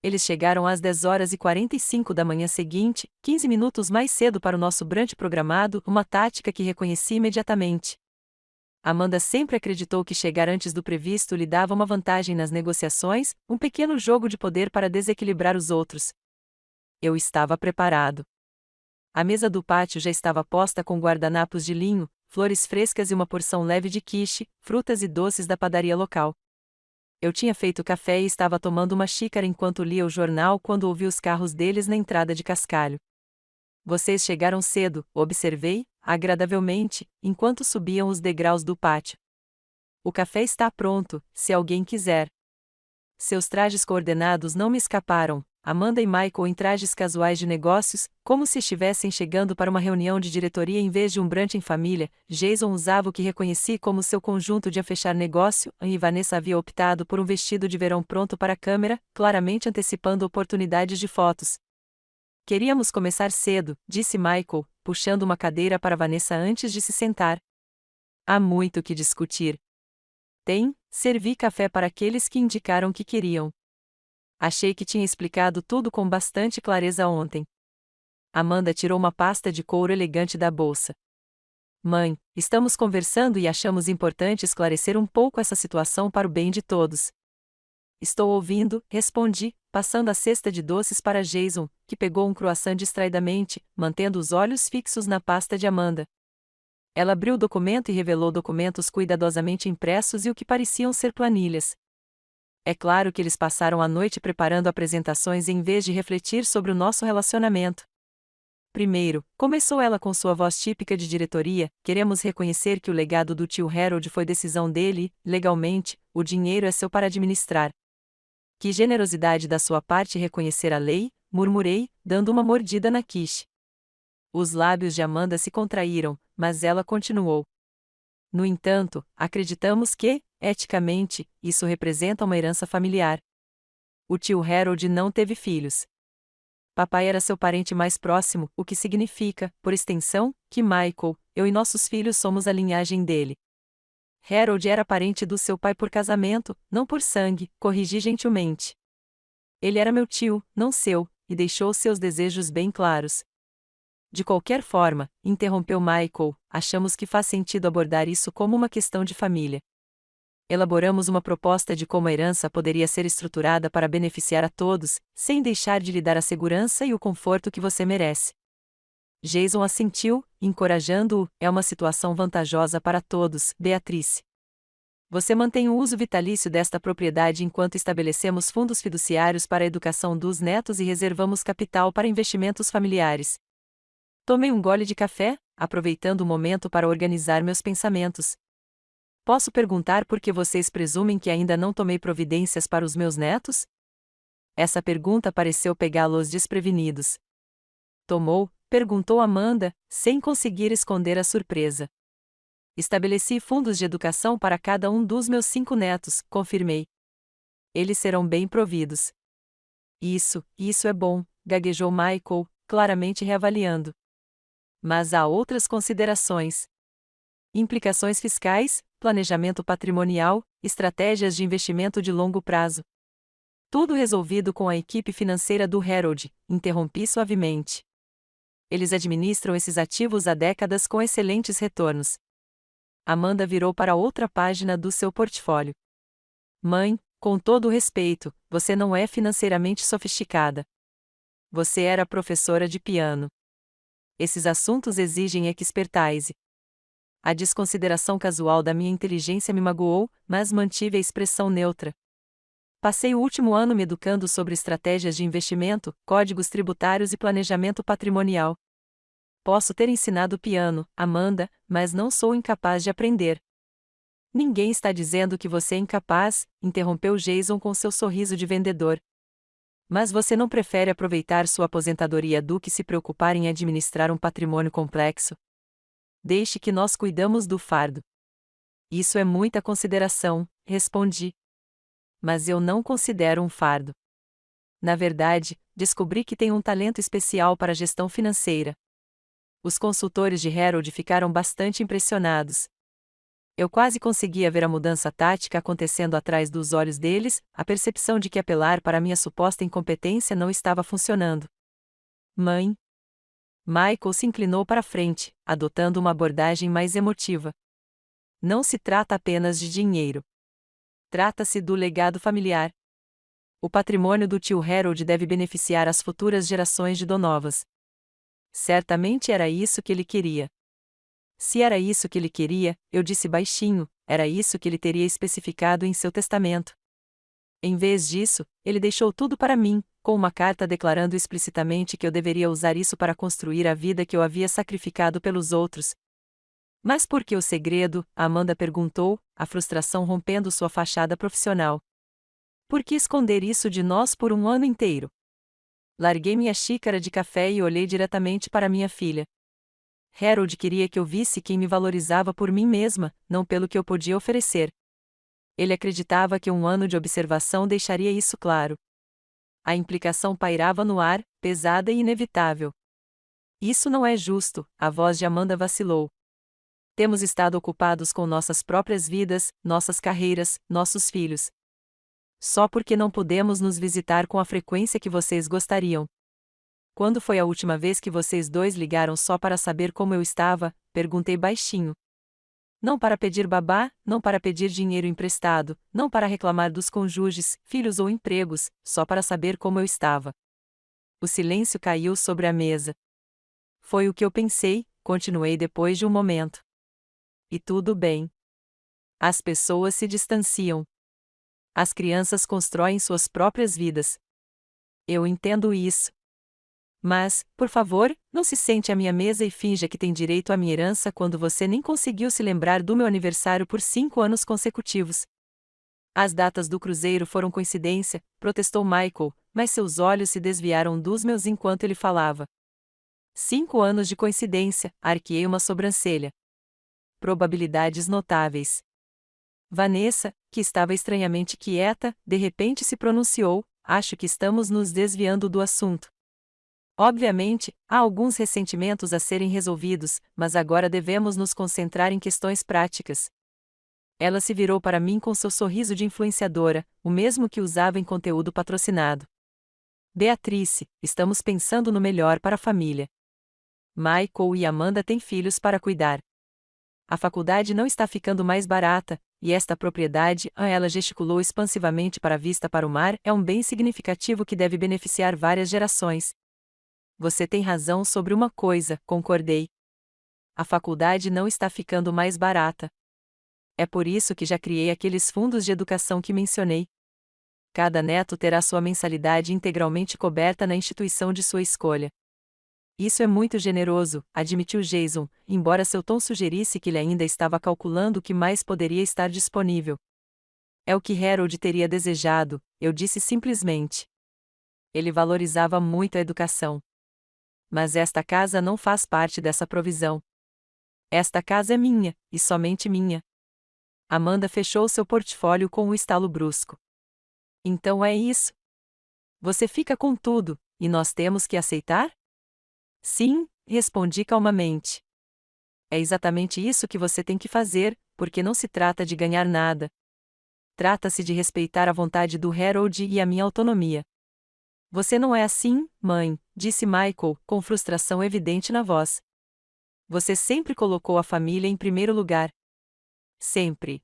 Eles chegaram às 10h45 da manhã seguinte, 15 minutos mais cedo para o nosso brunch programado, uma tática que reconheci imediatamente. Amanda sempre acreditou que chegar antes do previsto lhe dava uma vantagem nas negociações, um pequeno jogo de poder para desequilibrar os outros. Eu estava preparado. A mesa do pátio já estava posta com guardanapos de linho, flores frescas e uma porção leve de quiche, frutas e doces da padaria local. Eu tinha feito café e estava tomando uma xícara enquanto lia o jornal quando ouvi os carros deles na entrada de Cascalho. Vocês chegaram cedo, observei, agradavelmente, enquanto subiam os degraus do pátio. O café está pronto, se alguém quiser. Seus trajes coordenados não me escaparam. Amanda e Michael em trajes casuais de negócios, como se estivessem chegando para uma reunião de diretoria em vez de um brunch em família. Jason usava o que reconheci como seu conjunto de a fechar negócio, e Vanessa havia optado por um vestido de verão pronto para a câmera, claramente antecipando oportunidades de fotos. Queríamos começar cedo, disse Michael, puxando uma cadeira para Vanessa antes de se sentar. Há muito o que discutir. Servi café para aqueles que indicaram que queriam. Achei que tinha explicado tudo com bastante clareza ontem. Amanda tirou uma pasta de couro elegante da bolsa. Mãe, estamos conversando e achamos importante esclarecer um pouco essa situação para o bem de todos. Estou ouvindo, respondi, passando a cesta de doces para Jason, que pegou um croissant distraidamente, mantendo os olhos fixos na pasta de Amanda. Ela abriu o documento e revelou documentos cuidadosamente impressos e o que pareciam ser planilhas. É claro que eles passaram a noite preparando apresentações em vez de refletir sobre o nosso relacionamento. Primeiro, começou ela com sua voz típica de diretoria: queremos reconhecer que o legado do tio Harold foi decisão dele, e, legalmente, o dinheiro é seu para administrar. Que generosidade da sua parte reconhecer a lei, murmurei, dando uma mordida na quiche. Os lábios de Amanda se contraíram, mas ela continuou. No entanto, acreditamos que, eticamente, isso representa uma herança familiar. O tio Harold não teve filhos. Papai era seu parente mais próximo, o que significa, por extensão, que Michael, eu e nossos filhos somos a linhagem dele. Harold era parente do seu pai por casamento, não por sangue, corrigi gentilmente. Ele era meu tio, não seu, e deixou seus desejos bem claros. De qualquer forma, interrompeu Michael, achamos que faz sentido abordar isso como uma questão de família. Elaboramos uma proposta de como a herança poderia ser estruturada para beneficiar a todos, sem deixar de lhe dar a segurança e o conforto que você merece. Jason assentiu, encorajando-o: é uma situação vantajosa para todos, Beatrice. Você mantém o uso vitalício desta propriedade enquanto estabelecemos fundos fiduciários para a educação dos netos e reservamos capital para investimentos familiares. Tomei um gole de café, aproveitando o momento para organizar meus pensamentos. Posso perguntar por que vocês presumem que ainda não tomei providências para os meus netos? Essa pergunta pareceu pegá-los desprevenidos. Tomou? Perguntou Amanda, sem conseguir esconder a surpresa. Estabeleci fundos de educação para cada um dos meus 5 netos, confirmei. Eles serão bem providos. Isso é bom, gaguejou Michael, claramente reavaliando. Mas há outras considerações. Implicações fiscais, planejamento patrimonial, estratégias de investimento de longo prazo. Tudo resolvido com a equipe financeira do Harold, interrompi suavemente. Eles administram esses ativos há décadas com excelentes retornos. Amanda virou para outra página do seu portfólio. Mãe, com todo o respeito, você não é financeiramente sofisticada. Você era professora de piano. Esses assuntos exigem expertise. A desconsideração casual da minha inteligência me magoou, mas mantive a expressão neutra. Passei o último ano me educando sobre estratégias de investimento, códigos tributários e planejamento patrimonial. Posso ter ensinado piano, Amanda, mas não sou incapaz de aprender. Ninguém está dizendo que você é incapaz, interrompeu Jason com seu sorriso de vendedor. Mas você não prefere aproveitar sua aposentadoria do que se preocupar em administrar um patrimônio complexo? Deixe que nós cuidamos do fardo. Isso é muita consideração, respondi. Mas eu não considero um fardo. Na verdade, descobri que tenho um talento especial para a gestão financeira. Os consultores de Harold ficaram bastante impressionados. Eu quase conseguia ver a mudança tática acontecendo atrás dos olhos deles, a percepção de que apelar para minha suposta incompetência não estava funcionando. Mãe. Michael se inclinou para frente, adotando uma abordagem mais emotiva. Não se trata apenas de dinheiro. Trata-se do legado familiar. O patrimônio do tio Harold deve beneficiar as futuras gerações de Donovas. Certamente era isso que ele queria. Se era isso que ele queria, eu disse baixinho, era isso que ele teria especificado em seu testamento. Em vez disso, ele deixou tudo para mim, com uma carta declarando explicitamente que eu deveria usar isso para construir a vida que eu havia sacrificado pelos outros. Mas por que o segredo? Amanda perguntou, a frustração rompendo sua fachada profissional. Por que esconder isso de nós por um ano inteiro? Larguei minha xícara de café e olhei diretamente para minha filha. Harold queria que eu visse quem me valorizava por mim mesma, não pelo que eu podia oferecer. Ele acreditava que um ano de observação deixaria isso claro. A implicação pairava no ar, pesada e inevitável. Isso não é justo, a voz de Amanda vacilou. Temos estado ocupados com nossas próprias vidas, nossas carreiras, nossos filhos. Só porque não podemos nos visitar com a frequência que vocês gostariam. Quando foi a última vez que vocês dois ligaram só para saber como eu estava? Perguntei baixinho. Não para pedir babá, não para pedir dinheiro emprestado, não para reclamar dos cônjuges, filhos ou empregos, só para saber como eu estava. O silêncio caiu sobre a mesa. Foi o que eu pensei, continuei depois de um momento. E tudo bem. As pessoas se distanciam. As crianças constroem suas próprias vidas. Eu entendo isso. Mas, por favor, não se sente à minha mesa e finja que tem direito à minha herança quando você nem conseguiu se lembrar do meu aniversário por 5 anos consecutivos. As datas do cruzeiro foram coincidência, protestou Michael, mas seus olhos se desviaram dos meus enquanto ele falava. 5 anos de coincidência, arqueei uma sobrancelha. Probabilidades notáveis. Vanessa, que estava estranhamente quieta, de repente se pronunciou: acho que estamos nos desviando do assunto. Obviamente, há alguns ressentimentos a serem resolvidos, mas agora devemos nos concentrar em questões práticas. Ela se virou para mim com seu sorriso de influenciadora, o mesmo que usava em conteúdo patrocinado. Beatrice, estamos pensando no melhor para a família. Michael e Amanda têm filhos para cuidar. A faculdade não está ficando mais barata, e esta propriedade, ela gesticulou expansivamente para a vista para o mar, é um bem significativo que deve beneficiar várias gerações. Você tem razão sobre uma coisa, concordei. A faculdade não está ficando mais barata. É por isso que já criei aqueles fundos de educação que mencionei. Cada neto terá sua mensalidade integralmente coberta na instituição de sua escolha. Isso é muito generoso, admitiu Jason, embora seu tom sugerisse que ele ainda estava calculando o que mais poderia estar disponível. É o que Harold teria desejado, eu disse simplesmente. Ele valorizava muito a educação. Mas esta casa não faz parte dessa provisão. Esta casa é minha, e somente minha. Amanda fechou seu portfólio com um estalo brusco. Então é isso. Você fica com tudo, e nós temos que aceitar? Sim, respondi calmamente. É exatamente isso que você tem que fazer, porque não se trata de ganhar nada. Trata-se de respeitar a vontade do Harold e a minha autonomia. Você não é assim, mãe, disse Michael, com frustração evidente na voz. Você sempre colocou a família em primeiro lugar. Sempre.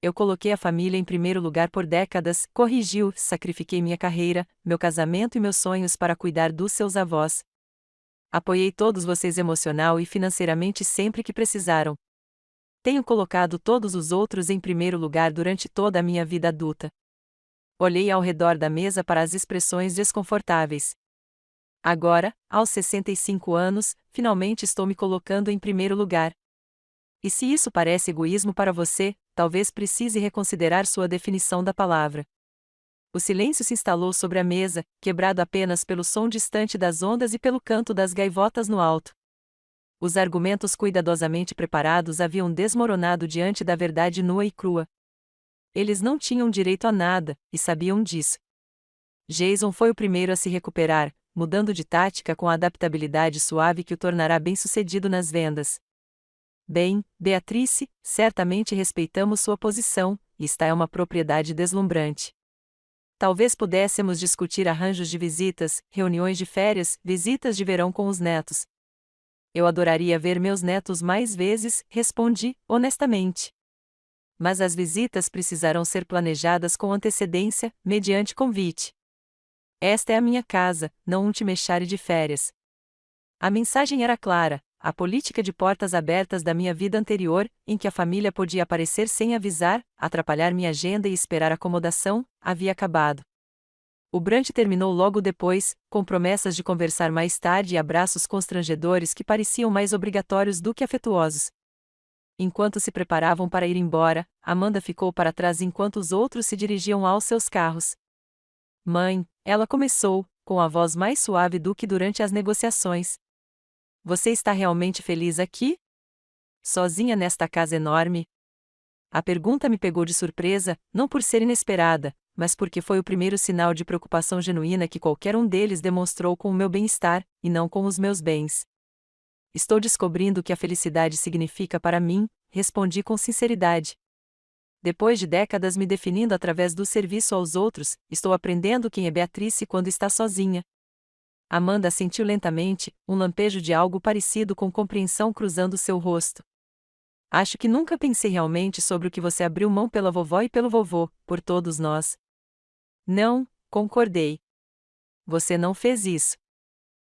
Eu coloquei a família em primeiro lugar por décadas, corrigiu, sacrifiquei minha carreira, meu casamento e meus sonhos para cuidar dos seus avós. Apoiei todos vocês emocional e financeiramente sempre que precisaram. Tenho colocado todos os outros em primeiro lugar durante toda a minha vida adulta. Olhei ao redor da mesa para as expressões desconfortáveis. Agora, aos 65 anos, finalmente estou me colocando em primeiro lugar. E se isso parece egoísmo para você, talvez precise reconsiderar sua definição da palavra. O silêncio se instalou sobre a mesa, quebrado apenas pelo som distante das ondas e pelo canto das gaivotas no alto. Os argumentos cuidadosamente preparados haviam desmoronado diante da verdade nua e crua. Eles não tinham direito a nada, e sabiam disso. Jason foi o primeiro a se recuperar, mudando de tática com a adaptabilidade suave que o tornará bem-sucedido nas vendas. Bem, Beatrice, certamente respeitamos sua posição, e esta é uma propriedade deslumbrante. Talvez pudéssemos discutir arranjos de visitas, reuniões de férias, visitas de verão com os netos. Eu adoraria ver meus netos mais vezes, respondi, honestamente. Mas as visitas precisarão ser planejadas com antecedência, mediante convite. Esta é a minha casa, não um timeshare de férias. A mensagem era clara, a política de portas abertas da minha vida anterior, em que a família podia aparecer sem avisar, atrapalhar minha agenda e esperar acomodação, havia acabado. O brunch terminou logo depois, com promessas de conversar mais tarde e abraços constrangedores que pareciam mais obrigatórios do que afetuosos. Enquanto se preparavam para ir embora, Amanda ficou para trás enquanto os outros se dirigiam aos seus carros. Mãe, ela começou, com a voz mais suave do que durante as negociações. Você está realmente feliz aqui? Sozinha nesta casa enorme? A pergunta me pegou de surpresa, não por ser inesperada, mas porque foi o primeiro sinal de preocupação genuína que qualquer um deles demonstrou com o meu bem-estar, e não com os meus bens. Estou descobrindo o que a felicidade significa para mim, respondi com sinceridade. Depois de décadas me definindo através do serviço aos outros, estou aprendendo quem é Beatrice quando está sozinha. Amanda sentiu lentamente, um lampejo de algo parecido com compreensão cruzando seu rosto. Acho que nunca pensei realmente sobre o que você abriu mão pela vovó e pelo vovô, por todos nós. Não, concordei. Você não fez isso.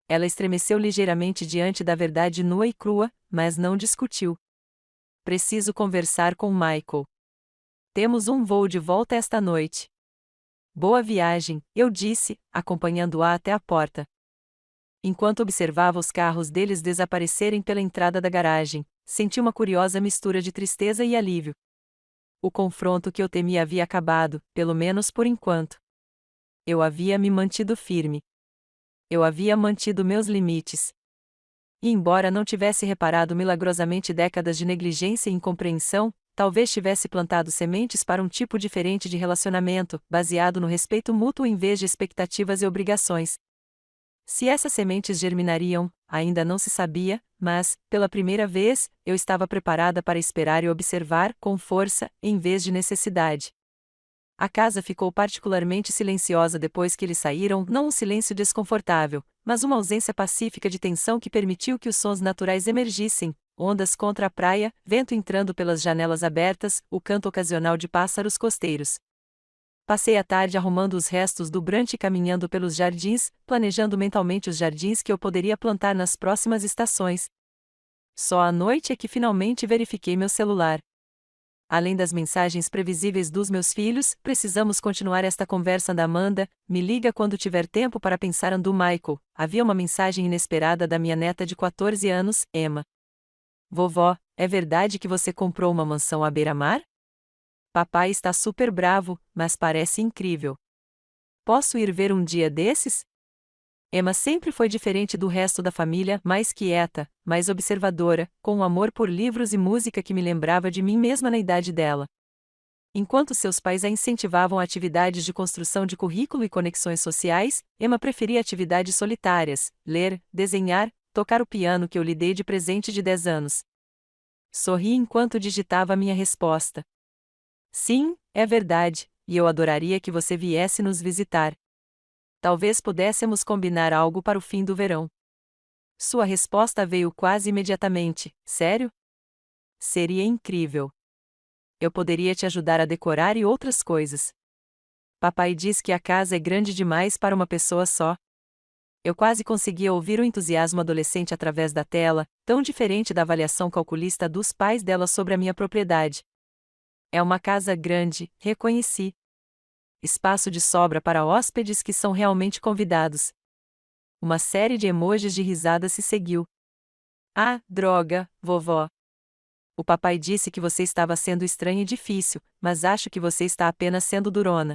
Ela estremeceu ligeiramente diante da verdade nua e crua, mas não discutiu. Preciso conversar com Michael. Temos um voo de volta esta noite. Boa viagem, eu disse, acompanhando-a até a porta. Enquanto observava os carros deles desaparecerem pela entrada da garagem, senti uma curiosa mistura de tristeza e alívio. O confronto que eu temia havia acabado, pelo menos por enquanto. Eu havia me mantido firme. Eu havia mantido meus limites. E embora não tivesse reparado milagrosamente décadas de negligência e incompreensão, talvez tivesse plantado sementes para um tipo diferente de relacionamento, baseado no respeito mútuo em vez de expectativas e obrigações. Se essas sementes germinariam, ainda não se sabia, mas, pela primeira vez, eu estava preparada para esperar e observar, com força, em vez de necessidade. A casa ficou particularmente silenciosa depois que eles saíram, não um silêncio desconfortável, mas uma ausência pacífica de tensão que permitiu que os sons naturais emergissem, ondas contra a praia, vento entrando pelas janelas abertas, o canto ocasional de pássaros costeiros. Passei a tarde arrumando os restos do brunch e caminhando pelos jardins, planejando mentalmente os jardins que eu poderia plantar nas próximas estações. Só à noite é que finalmente verifiquei meu celular. Além das mensagens previsíveis dos meus filhos, precisamos continuar esta conversa da Amanda, me liga quando tiver tempo para pensar do Michael. Havia uma mensagem inesperada da minha neta de 14 anos, Emma. Vovó, é verdade que você comprou uma mansão à beira-mar? Papai está super bravo, mas parece incrível. Posso ir ver um dia desses? Emma sempre foi diferente do resto da família, mais quieta, mais observadora, com um amor por livros e música que me lembrava de mim mesma na idade dela. Enquanto seus pais a incentivavam a atividades de construção de currículo e conexões sociais, Emma preferia atividades solitárias, ler, desenhar, tocar o piano que eu lhe dei de presente de 10 anos. Sorri enquanto digitava minha resposta. Sim, é verdade, e eu adoraria que você viesse nos visitar. Talvez pudéssemos combinar algo para o fim do verão. Sua resposta veio quase imediatamente, sério? Seria incrível. Eu poderia te ajudar a decorar e outras coisas. Papai diz que a casa é grande demais para uma pessoa só. Eu quase conseguia ouvir o entusiasmo adolescente através da tela, tão diferente da avaliação calculista dos pais dela sobre a minha propriedade. É uma casa grande, reconheci. Espaço de sobra para hóspedes que são realmente convidados. Uma série de emojis de risada se seguiu. Ah, droga, vovó. O papai disse que você estava sendo estranha e difícil, mas acho que você está apenas sendo durona.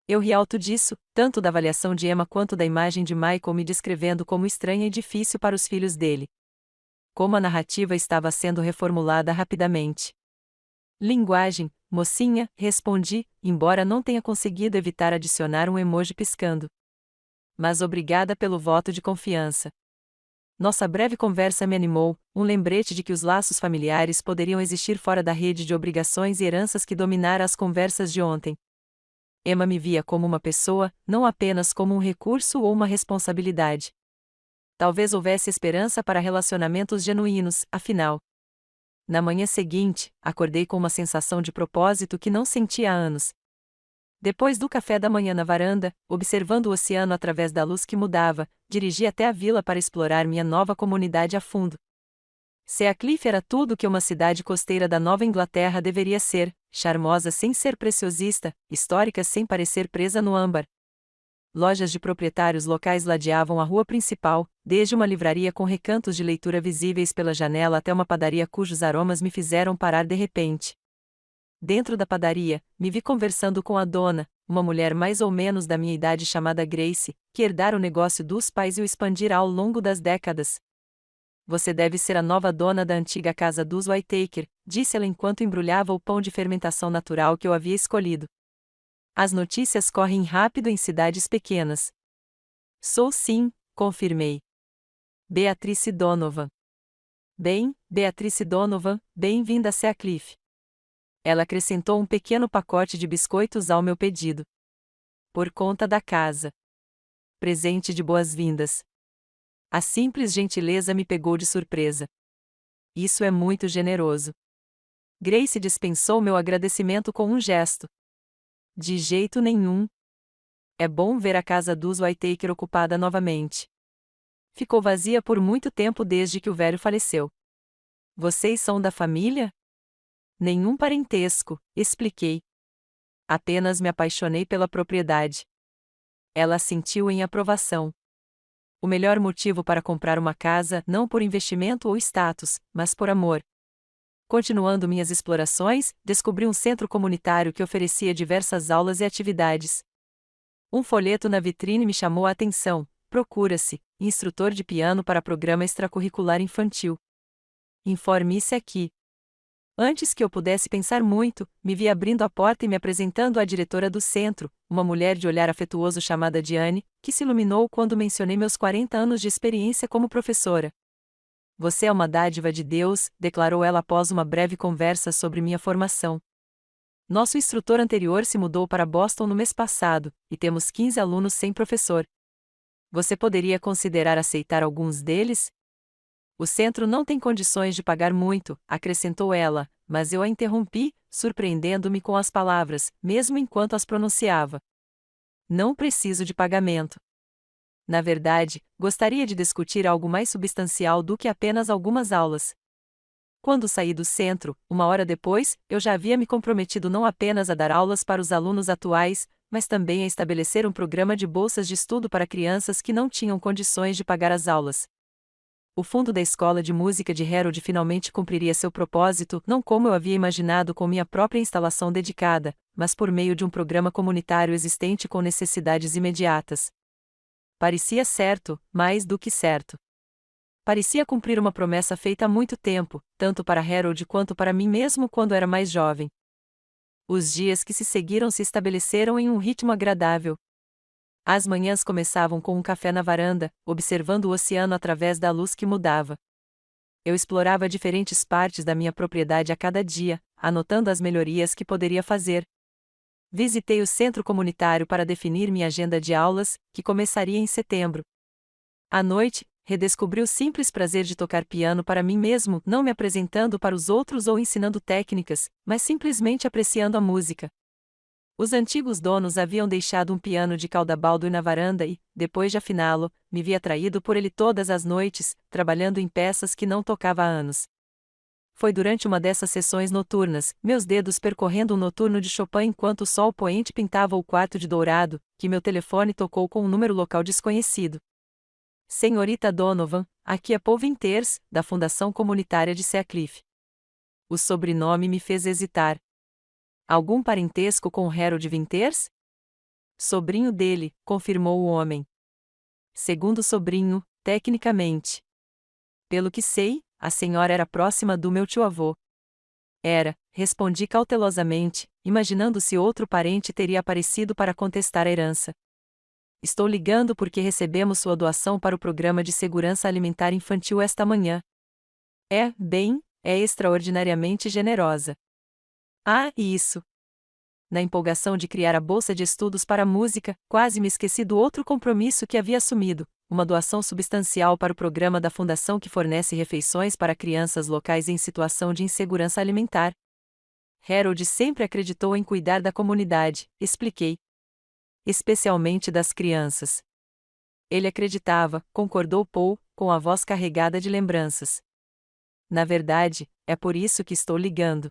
Eu ri alto disso, tanto da avaliação de Emma quanto da imagem de Michael me descrevendo como estranha e difícil para os filhos dele. Como a narrativa estava sendo reformulada rapidamente. Linguagem, mocinha, respondi, embora não tenha conseguido evitar adicionar um emoji piscando. Mas obrigada pelo voto de confiança. Nossa breve conversa me animou, um lembrete de que os laços familiares poderiam existir fora da rede de obrigações e heranças que dominara as conversas de ontem. Emma me via como uma pessoa, não apenas como um recurso ou uma responsabilidade. Talvez houvesse esperança para relacionamentos genuínos, afinal. Na manhã seguinte, acordei com uma sensação de propósito que não sentia há anos. Depois do café da manhã na varanda, observando o oceano através da luz que mudava, dirigi até a vila para explorar minha nova comunidade a fundo. Seacliff era tudo o que uma cidade costeira da Nova Inglaterra deveria ser, charmosa sem ser preciosista, histórica sem parecer presa no âmbar. lojas de proprietários locais ladeavam a rua principal, desde uma livraria com recantos de leitura visíveis pela janela até uma padaria cujos aromas me fizeram parar de repente. Dentro da padaria, me vi conversando com a dona, uma mulher mais ou menos da minha idade chamada Grace, que herdara o negócio dos pais e o expandira ao longo das décadas. Você deve ser a nova dona da antiga casa dos Whittaker, disse ela enquanto embrulhava o pão de fermentação natural que eu havia escolhido. As notícias correm rápido em cidades pequenas. Sou sim, confirmei. Beatrice Donovan. Bem, Beatrice Donovan, bem-vinda a Seacliff. Ela acrescentou um pequeno pacote de biscoitos ao meu pedido. Por conta da casa. Presente de boas-vindas. A simples gentileza me pegou de surpresa. Isso é muito generoso. Grace dispensou meu agradecimento com um gesto. De jeito nenhum. É bom ver a casa dos Whittaker ocupada novamente. Ficou vazia por muito tempo desde que o velho faleceu. Vocês são da família? Nenhum parentesco, expliquei. Apenas me apaixonei pela propriedade. Ela assentiu em aprovação. O melhor motivo para comprar uma casa não por investimento ou status, mas por amor. Continuando minhas explorações, descobri um centro comunitário que oferecia diversas aulas e atividades. Um folheto na vitrine me chamou a atenção. Procura-se instrutor de piano para programa extracurricular infantil. Informe-se aqui. Antes que eu pudesse pensar muito, me vi abrindo a porta e me apresentando à diretora do centro, uma mulher de olhar afetuoso chamada Diane, que se iluminou quando mencionei meus 40 anos de experiência como professora. Você é uma dádiva de Deus, declarou ela após uma breve conversa sobre minha formação. Nosso instrutor anterior se mudou para Boston no mês passado, e temos 15 alunos sem professor. Você poderia considerar aceitar alguns deles? O centro não tem condições de pagar muito, acrescentou ela, mas eu a interrompi, surpreendendo-me com as palavras, mesmo enquanto as pronunciava. Não preciso de pagamento. Na verdade, gostaria de discutir algo mais substancial do que apenas algumas aulas. Quando saí do centro, uma hora depois, eu já havia me comprometido não apenas a dar aulas para os alunos atuais, mas também a estabelecer um programa de bolsas de estudo para crianças que não tinham condições de pagar as aulas. O fundo da escola de música de Harold finalmente cumpriria seu propósito, não como eu havia imaginado com minha própria instalação dedicada, mas por meio de um programa comunitário existente com necessidades imediatas. Parecia certo, mais do que certo. Parecia cumprir uma promessa feita há muito tempo, tanto para Harold quanto para mim mesmo quando era mais jovem. Os dias que se seguiram se estabeleceram em um ritmo agradável. As manhãs começavam com um café na varanda, observando o oceano através da luz que mudava. Eu explorava diferentes partes da minha propriedade a cada dia, anotando as melhorias que poderia fazer. Visitei o centro comunitário para definir minha agenda de aulas, que começaria em setembro. À noite, redescobri o simples prazer de tocar piano para mim mesmo, não me apresentando para os outros ou ensinando técnicas, mas simplesmente apreciando a música. Os antigos donos haviam deixado um piano de cauda baldwin na varanda e, depois de afiná-lo, me vi atraído por ele todas as noites, trabalhando em peças que não tocava há anos. Foi durante uma dessas sessões noturnas, meus dedos percorrendo um noturno de Chopin enquanto o sol poente pintava o quarto de dourado, que meu telefone tocou com um número local desconhecido. Senhorita Donovan, aqui é Paul Winters, da Fundação Comunitária de Seacliff. O sobrenome me fez hesitar. Algum parentesco com Harold Winters? Sobrinho dele, confirmou o homem. Segundo sobrinho, tecnicamente. Pelo que sei, a senhora era próxima do meu tio-avô. Era, respondi cautelosamente, imaginando se outro parente teria aparecido para contestar a herança. Estou ligando porque recebemos sua doação para o Programa de Segurança Alimentar Infantil esta manhã. É extraordinariamente generosa. Ah, isso! Na empolgação de criar a bolsa de estudos para a música, quase me esqueci do outro compromisso que havia assumido, uma doação substancial para o programa da fundação que fornece refeições para crianças locais em situação de insegurança alimentar. Harold sempre acreditou em cuidar da comunidade, expliquei. Especialmente das crianças. Ele acreditava, concordou Paul, com a voz carregada de lembranças. Na verdade, é por isso que estou ligando.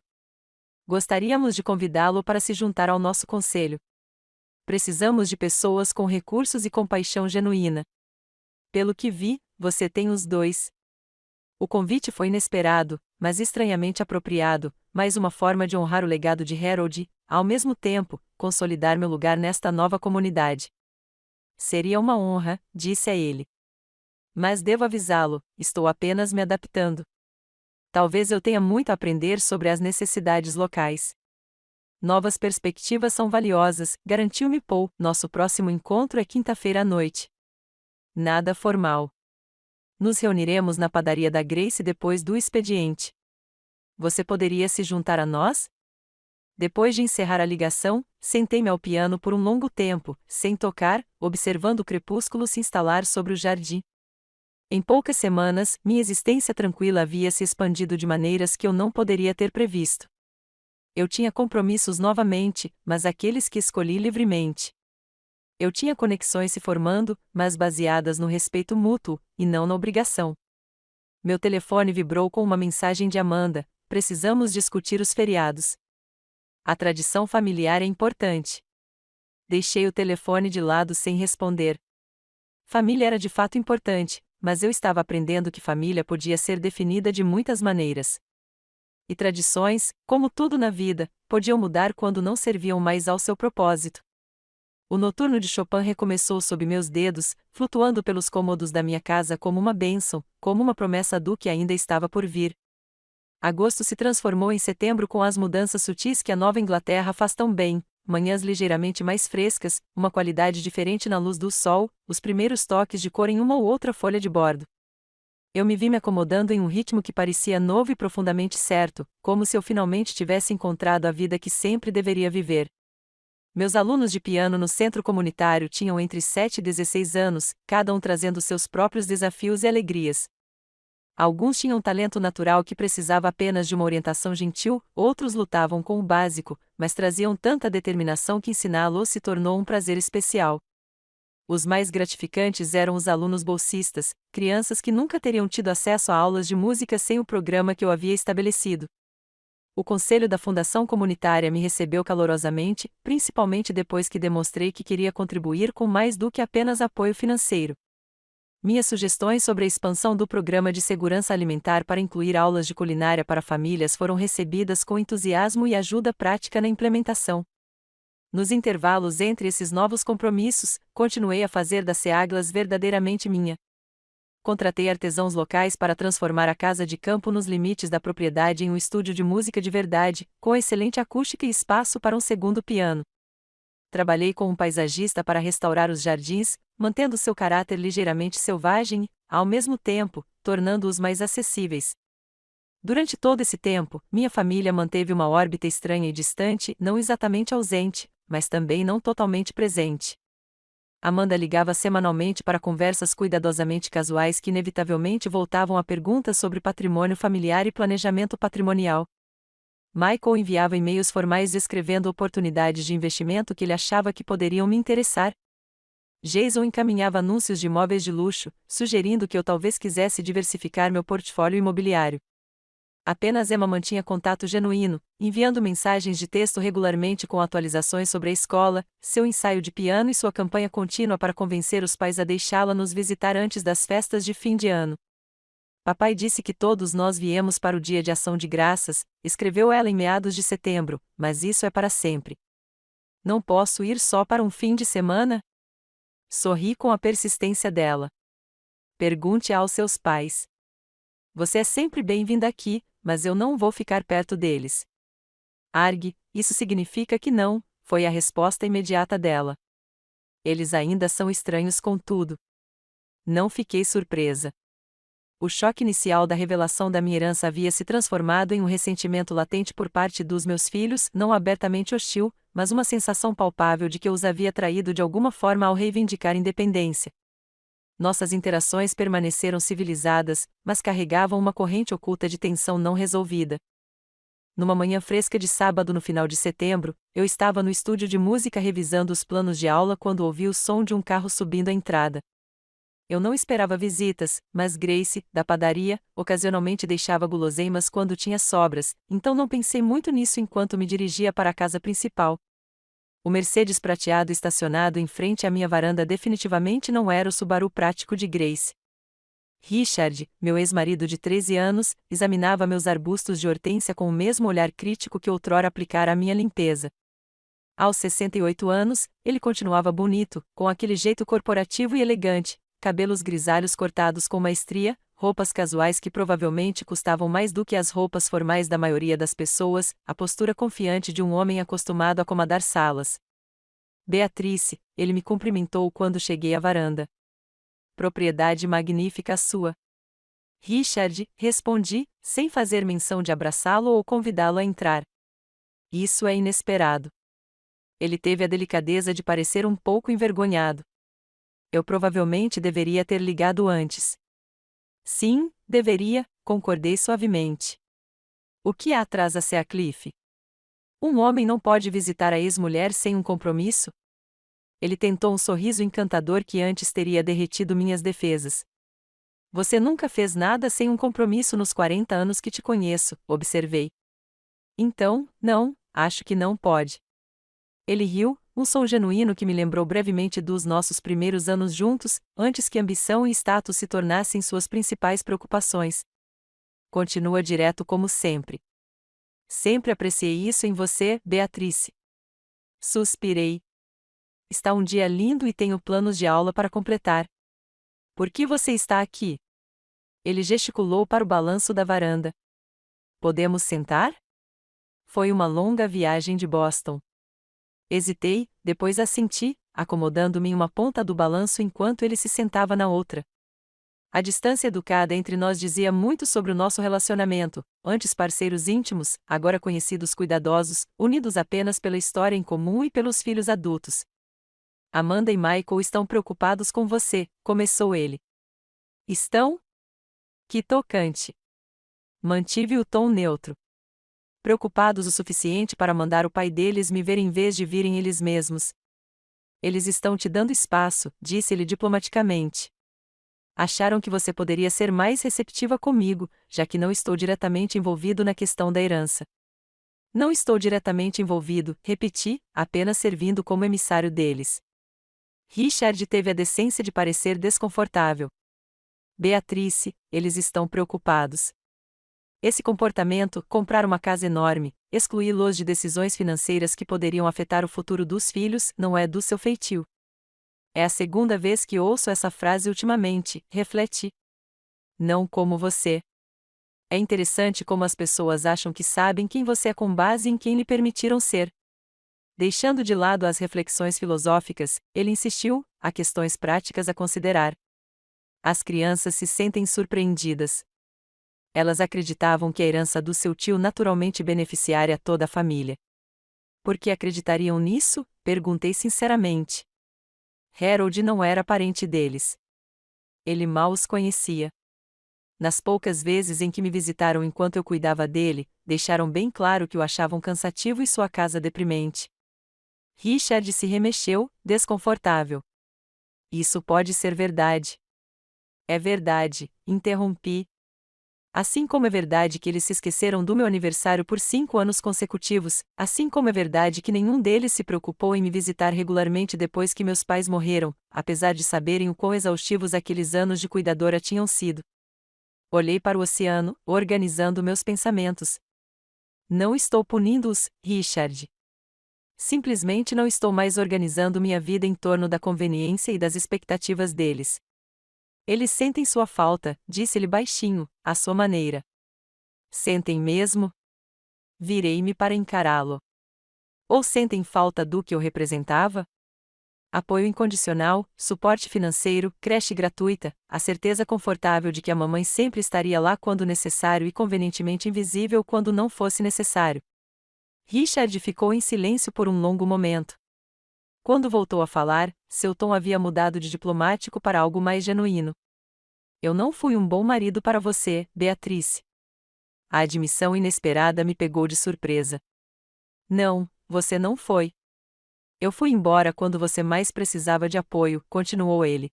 Gostaríamos de convidá-lo para se juntar ao nosso conselho. Precisamos de pessoas com recursos e compaixão genuína. Pelo que vi, você tem os dois. O convite foi inesperado, mas estranhamente apropriado, mais uma forma de honrar o legado de Harold e, ao mesmo tempo, consolidar meu lugar nesta nova comunidade. Seria uma honra, disse a ele. Mas devo avisá-lo, estou apenas me adaptando. Talvez eu tenha muito a aprender sobre as necessidades locais. Novas perspectivas são valiosas, garantiu-me Paul. Nosso próximo encontro é quinta-feira à noite. Nada formal. Nos reuniremos na padaria da Grace depois do expediente. Você poderia se juntar a nós? Depois de encerrar a ligação, sentei-me ao piano por um longo tempo, sem tocar, observando o crepúsculo se instalar sobre o jardim. Em poucas semanas, minha existência tranquila havia se expandido de maneiras que eu não poderia ter previsto. Eu tinha compromissos novamente, mas aqueles que escolhi livremente. Eu tinha conexões se formando, mas baseadas no respeito mútuo, e não na obrigação. Meu telefone vibrou com uma mensagem de Amanda: precisamos discutir os feriados. A tradição familiar é importante. Deixei o telefone de lado sem responder. Família era de fato importante, mas eu estava aprendendo que família podia ser definida de muitas maneiras. E tradições, como tudo na vida, podiam mudar quando não serviam mais ao seu propósito. O noturno de Chopin recomeçou sob meus dedos, flutuando pelos cômodos da minha casa como uma bênção, como uma promessa do que ainda estava por vir. Agosto se transformou em setembro com as mudanças sutis que a Nova Inglaterra faz tão bem, manhãs ligeiramente mais frescas, uma qualidade diferente na luz do sol, os primeiros toques de cor em uma ou outra folha de bordo. Eu me vi me acomodando em um ritmo que parecia novo e profundamente certo, como se eu finalmente tivesse encontrado a vida que sempre deveria viver. Meus alunos de piano no centro comunitário tinham entre 7 e 16 anos, cada um trazendo seus próprios desafios e alegrias. Alguns tinham talento natural que precisava apenas de uma orientação gentil, outros lutavam com o básico, mas traziam tanta determinação que ensiná-lo se tornou um prazer especial. Os mais gratificantes eram os alunos bolsistas, crianças que nunca teriam tido acesso a aulas de música sem o programa que eu havia estabelecido. O conselho da Fundação Comunitária me recebeu calorosamente, principalmente depois que demonstrei que queria contribuir com mais do que apenas apoio financeiro. Minhas sugestões sobre a expansão do programa de segurança alimentar para incluir aulas de culinária para famílias foram recebidas com entusiasmo e ajuda prática na implementação. Nos intervalos entre esses novos compromissos, continuei a fazer da Seaglas verdadeiramente minha. Contratei artesãos locais para transformar a casa de campo nos limites da propriedade em um estúdio de música de verdade, com excelente acústica e espaço para um segundo piano. Trabalhei com um paisagista para restaurar os jardins, mantendo seu caráter ligeiramente selvagem e, ao mesmo tempo, tornando-os mais acessíveis. Durante todo esse tempo, minha família manteve uma órbita estranha e distante, não exatamente ausente, mas também não totalmente presente. Amanda ligava semanalmente para conversas cuidadosamente casuais que inevitavelmente voltavam a perguntas sobre patrimônio familiar e planejamento patrimonial. Michael enviava e-mails formais descrevendo oportunidades de investimento que ele achava que poderiam me interessar. Jason encaminhava anúncios de imóveis de luxo, sugerindo que eu talvez quisesse diversificar meu portfólio imobiliário. Apenas Emma mantinha contato genuíno, enviando mensagens de texto regularmente com atualizações sobre a escola, seu ensaio de piano e sua campanha contínua para convencer os pais a deixá-la nos visitar antes das festas de fim de ano. Papai disse que todos nós viemos para o Dia de Ação de Graças, escreveu ela em meados de setembro, mas isso é para sempre. Não posso ir só para um fim de semana? Sorri com a persistência dela. Pergunte aos seus pais. Você é sempre bem-vinda aqui, mas eu não vou ficar perto deles. Argue, isso significa que não, foi a resposta imediata dela. Eles ainda são estranhos contudo. Não fiquei surpresa. O choque inicial da revelação da minha herança havia se transformado em um ressentimento latente por parte dos meus filhos, não abertamente hostil, mas uma sensação palpável de que eu os havia traído de alguma forma ao reivindicar independência. Nossas interações permaneceram civilizadas, mas carregavam uma corrente oculta de tensão não resolvida. Numa manhã fresca de sábado no final de setembro, eu estava no estúdio de música revisando os planos de aula quando ouvi o som de um carro subindo a entrada. Eu não esperava visitas, mas Grace, da padaria, ocasionalmente deixava guloseimas quando tinha sobras, então não pensei muito nisso enquanto me dirigia para a casa principal. O Mercedes prateado estacionado em frente à minha varanda definitivamente não era o Subaru prático de Grace. Richard, meu ex-marido de 13 anos, examinava meus arbustos de hortênsia com o mesmo olhar crítico que outrora aplicara à minha limpeza. Aos 68 anos, ele continuava bonito, com aquele jeito corporativo e elegante, cabelos grisalhos cortados com maestria, roupas casuais que provavelmente custavam mais do que as roupas formais da maioria das pessoas, a postura confiante de um homem acostumado a comandar salas. Beatrice, ele me cumprimentou quando cheguei à varanda. Propriedade magnífica sua. Richard, respondi, sem fazer menção de abraçá-lo ou convidá-lo a entrar. Isso é inesperado. Ele teve a delicadeza de parecer um pouco envergonhado. Eu provavelmente deveria ter ligado antes. Sim, deveria, concordei suavemente. O que há atrás a Seacliff? Um homem não pode visitar a ex-mulher sem um compromisso? Ele tentou um sorriso encantador que antes teria derretido minhas defesas. Você nunca fez nada sem um compromisso nos 40 anos que te conheço, observei. Então, não, acho que não pode. Ele riu, um som genuíno que me lembrou brevemente dos nossos primeiros anos juntos, antes que ambição e status se tornassem suas principais preocupações. Continua direto como sempre. Sempre apreciei isso em você, Beatrice. Suspirei. Está um dia lindo e tenho planos de aula para completar. Por que você está aqui? Ele gesticulou para o balanço da varanda. Podemos sentar? Foi uma longa viagem de Boston. Hesitei, depois assenti, acomodando-me em uma ponta do balanço enquanto ele se sentava na outra. A distância educada entre nós dizia muito sobre o nosso relacionamento, antes parceiros íntimos, agora conhecidos cuidadosos, unidos apenas pela história em comum e pelos filhos adultos. Amanda e Michael estão preocupados com você, começou ele. Estão? Que tocante. Mantive o tom neutro. Preocupados o suficiente para mandar o pai deles me ver em vez de virem eles mesmos. Eles estão te dando espaço, disse-lhe diplomaticamente. Acharam que você poderia ser mais receptiva comigo, já que não estou diretamente envolvido na questão da herança. Não estou diretamente envolvido, repeti, apenas servindo como emissário deles. Richard teve a decência de parecer desconfortável. Beatrice, eles estão preocupados. Esse comportamento, comprar uma casa enorme, excluí-los de decisões financeiras que poderiam afetar o futuro dos filhos, não é do seu feitio. É a segunda vez que ouço essa frase ultimamente, refleti. Não como você. É interessante como as pessoas acham que sabem quem você é com base em quem lhe permitiram ser. Deixando de lado as reflexões filosóficas, ele insistiu, há questões práticas a considerar. As crianças se sentem surpreendidas. Elas acreditavam que a herança do seu tio naturalmente beneficiaria toda a família. Por que acreditariam nisso? Perguntei sinceramente. Harold não era parente deles. Ele mal os conhecia. Nas poucas vezes em que me visitaram enquanto eu cuidava dele, deixaram bem claro que o achavam cansativo e sua casa deprimente. Richard se remexeu, desconfortável. Isso pode ser verdade. É verdade, interrompi. Assim como é verdade que eles se esqueceram do meu aniversário por 5 anos consecutivos, assim como é verdade que nenhum deles se preocupou em me visitar regularmente depois que meus pais morreram, apesar de saberem o quão exaustivos aqueles anos de cuidadora tinham sido. Olhei para o oceano, organizando meus pensamentos. Não estou punindo-os, Richard. Simplesmente não estou mais organizando minha vida em torno da conveniência e das expectativas deles. Eles sentem sua falta, disse-lhe baixinho, à sua maneira. Sentem mesmo? Virei-me para encará-lo. Ou sentem falta do que eu representava? Apoio incondicional, suporte financeiro, creche gratuita, a certeza confortável de que a mamãe sempre estaria lá quando necessário e convenientemente invisível quando não fosse necessário. Richard ficou em silêncio por um longo momento. Quando voltou a falar, seu tom havia mudado de diplomático para algo mais genuíno. Eu não fui um bom marido para você, Beatrice. A admissão inesperada me pegou de surpresa. Não, você não foi. Eu fui embora quando você mais precisava de apoio, continuou ele.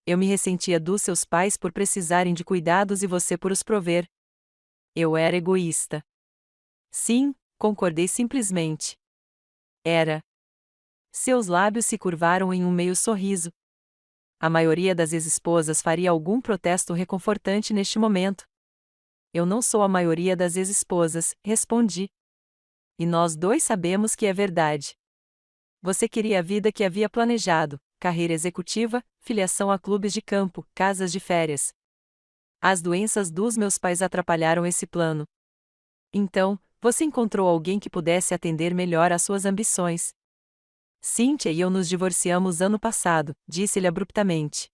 Eu me ressentia dos seus pais por precisarem de cuidados e você por os prover. Eu era egoísta. Sim, concordei simplesmente. Era. Seus lábios se curvaram em um meio sorriso. A maioria das ex-esposas faria algum protesto reconfortante neste momento. Eu não sou a maioria das ex-esposas, respondi. E nós dois sabemos que é verdade. Você queria a vida que havia planejado, carreira executiva, filiação a clubes de campo, casas de férias. As doenças dos meus pais atrapalharam esse plano. Então, você encontrou alguém que pudesse atender melhor às suas ambições. Cynthia e eu nos divorciamos ano passado, disse-lhe abruptamente.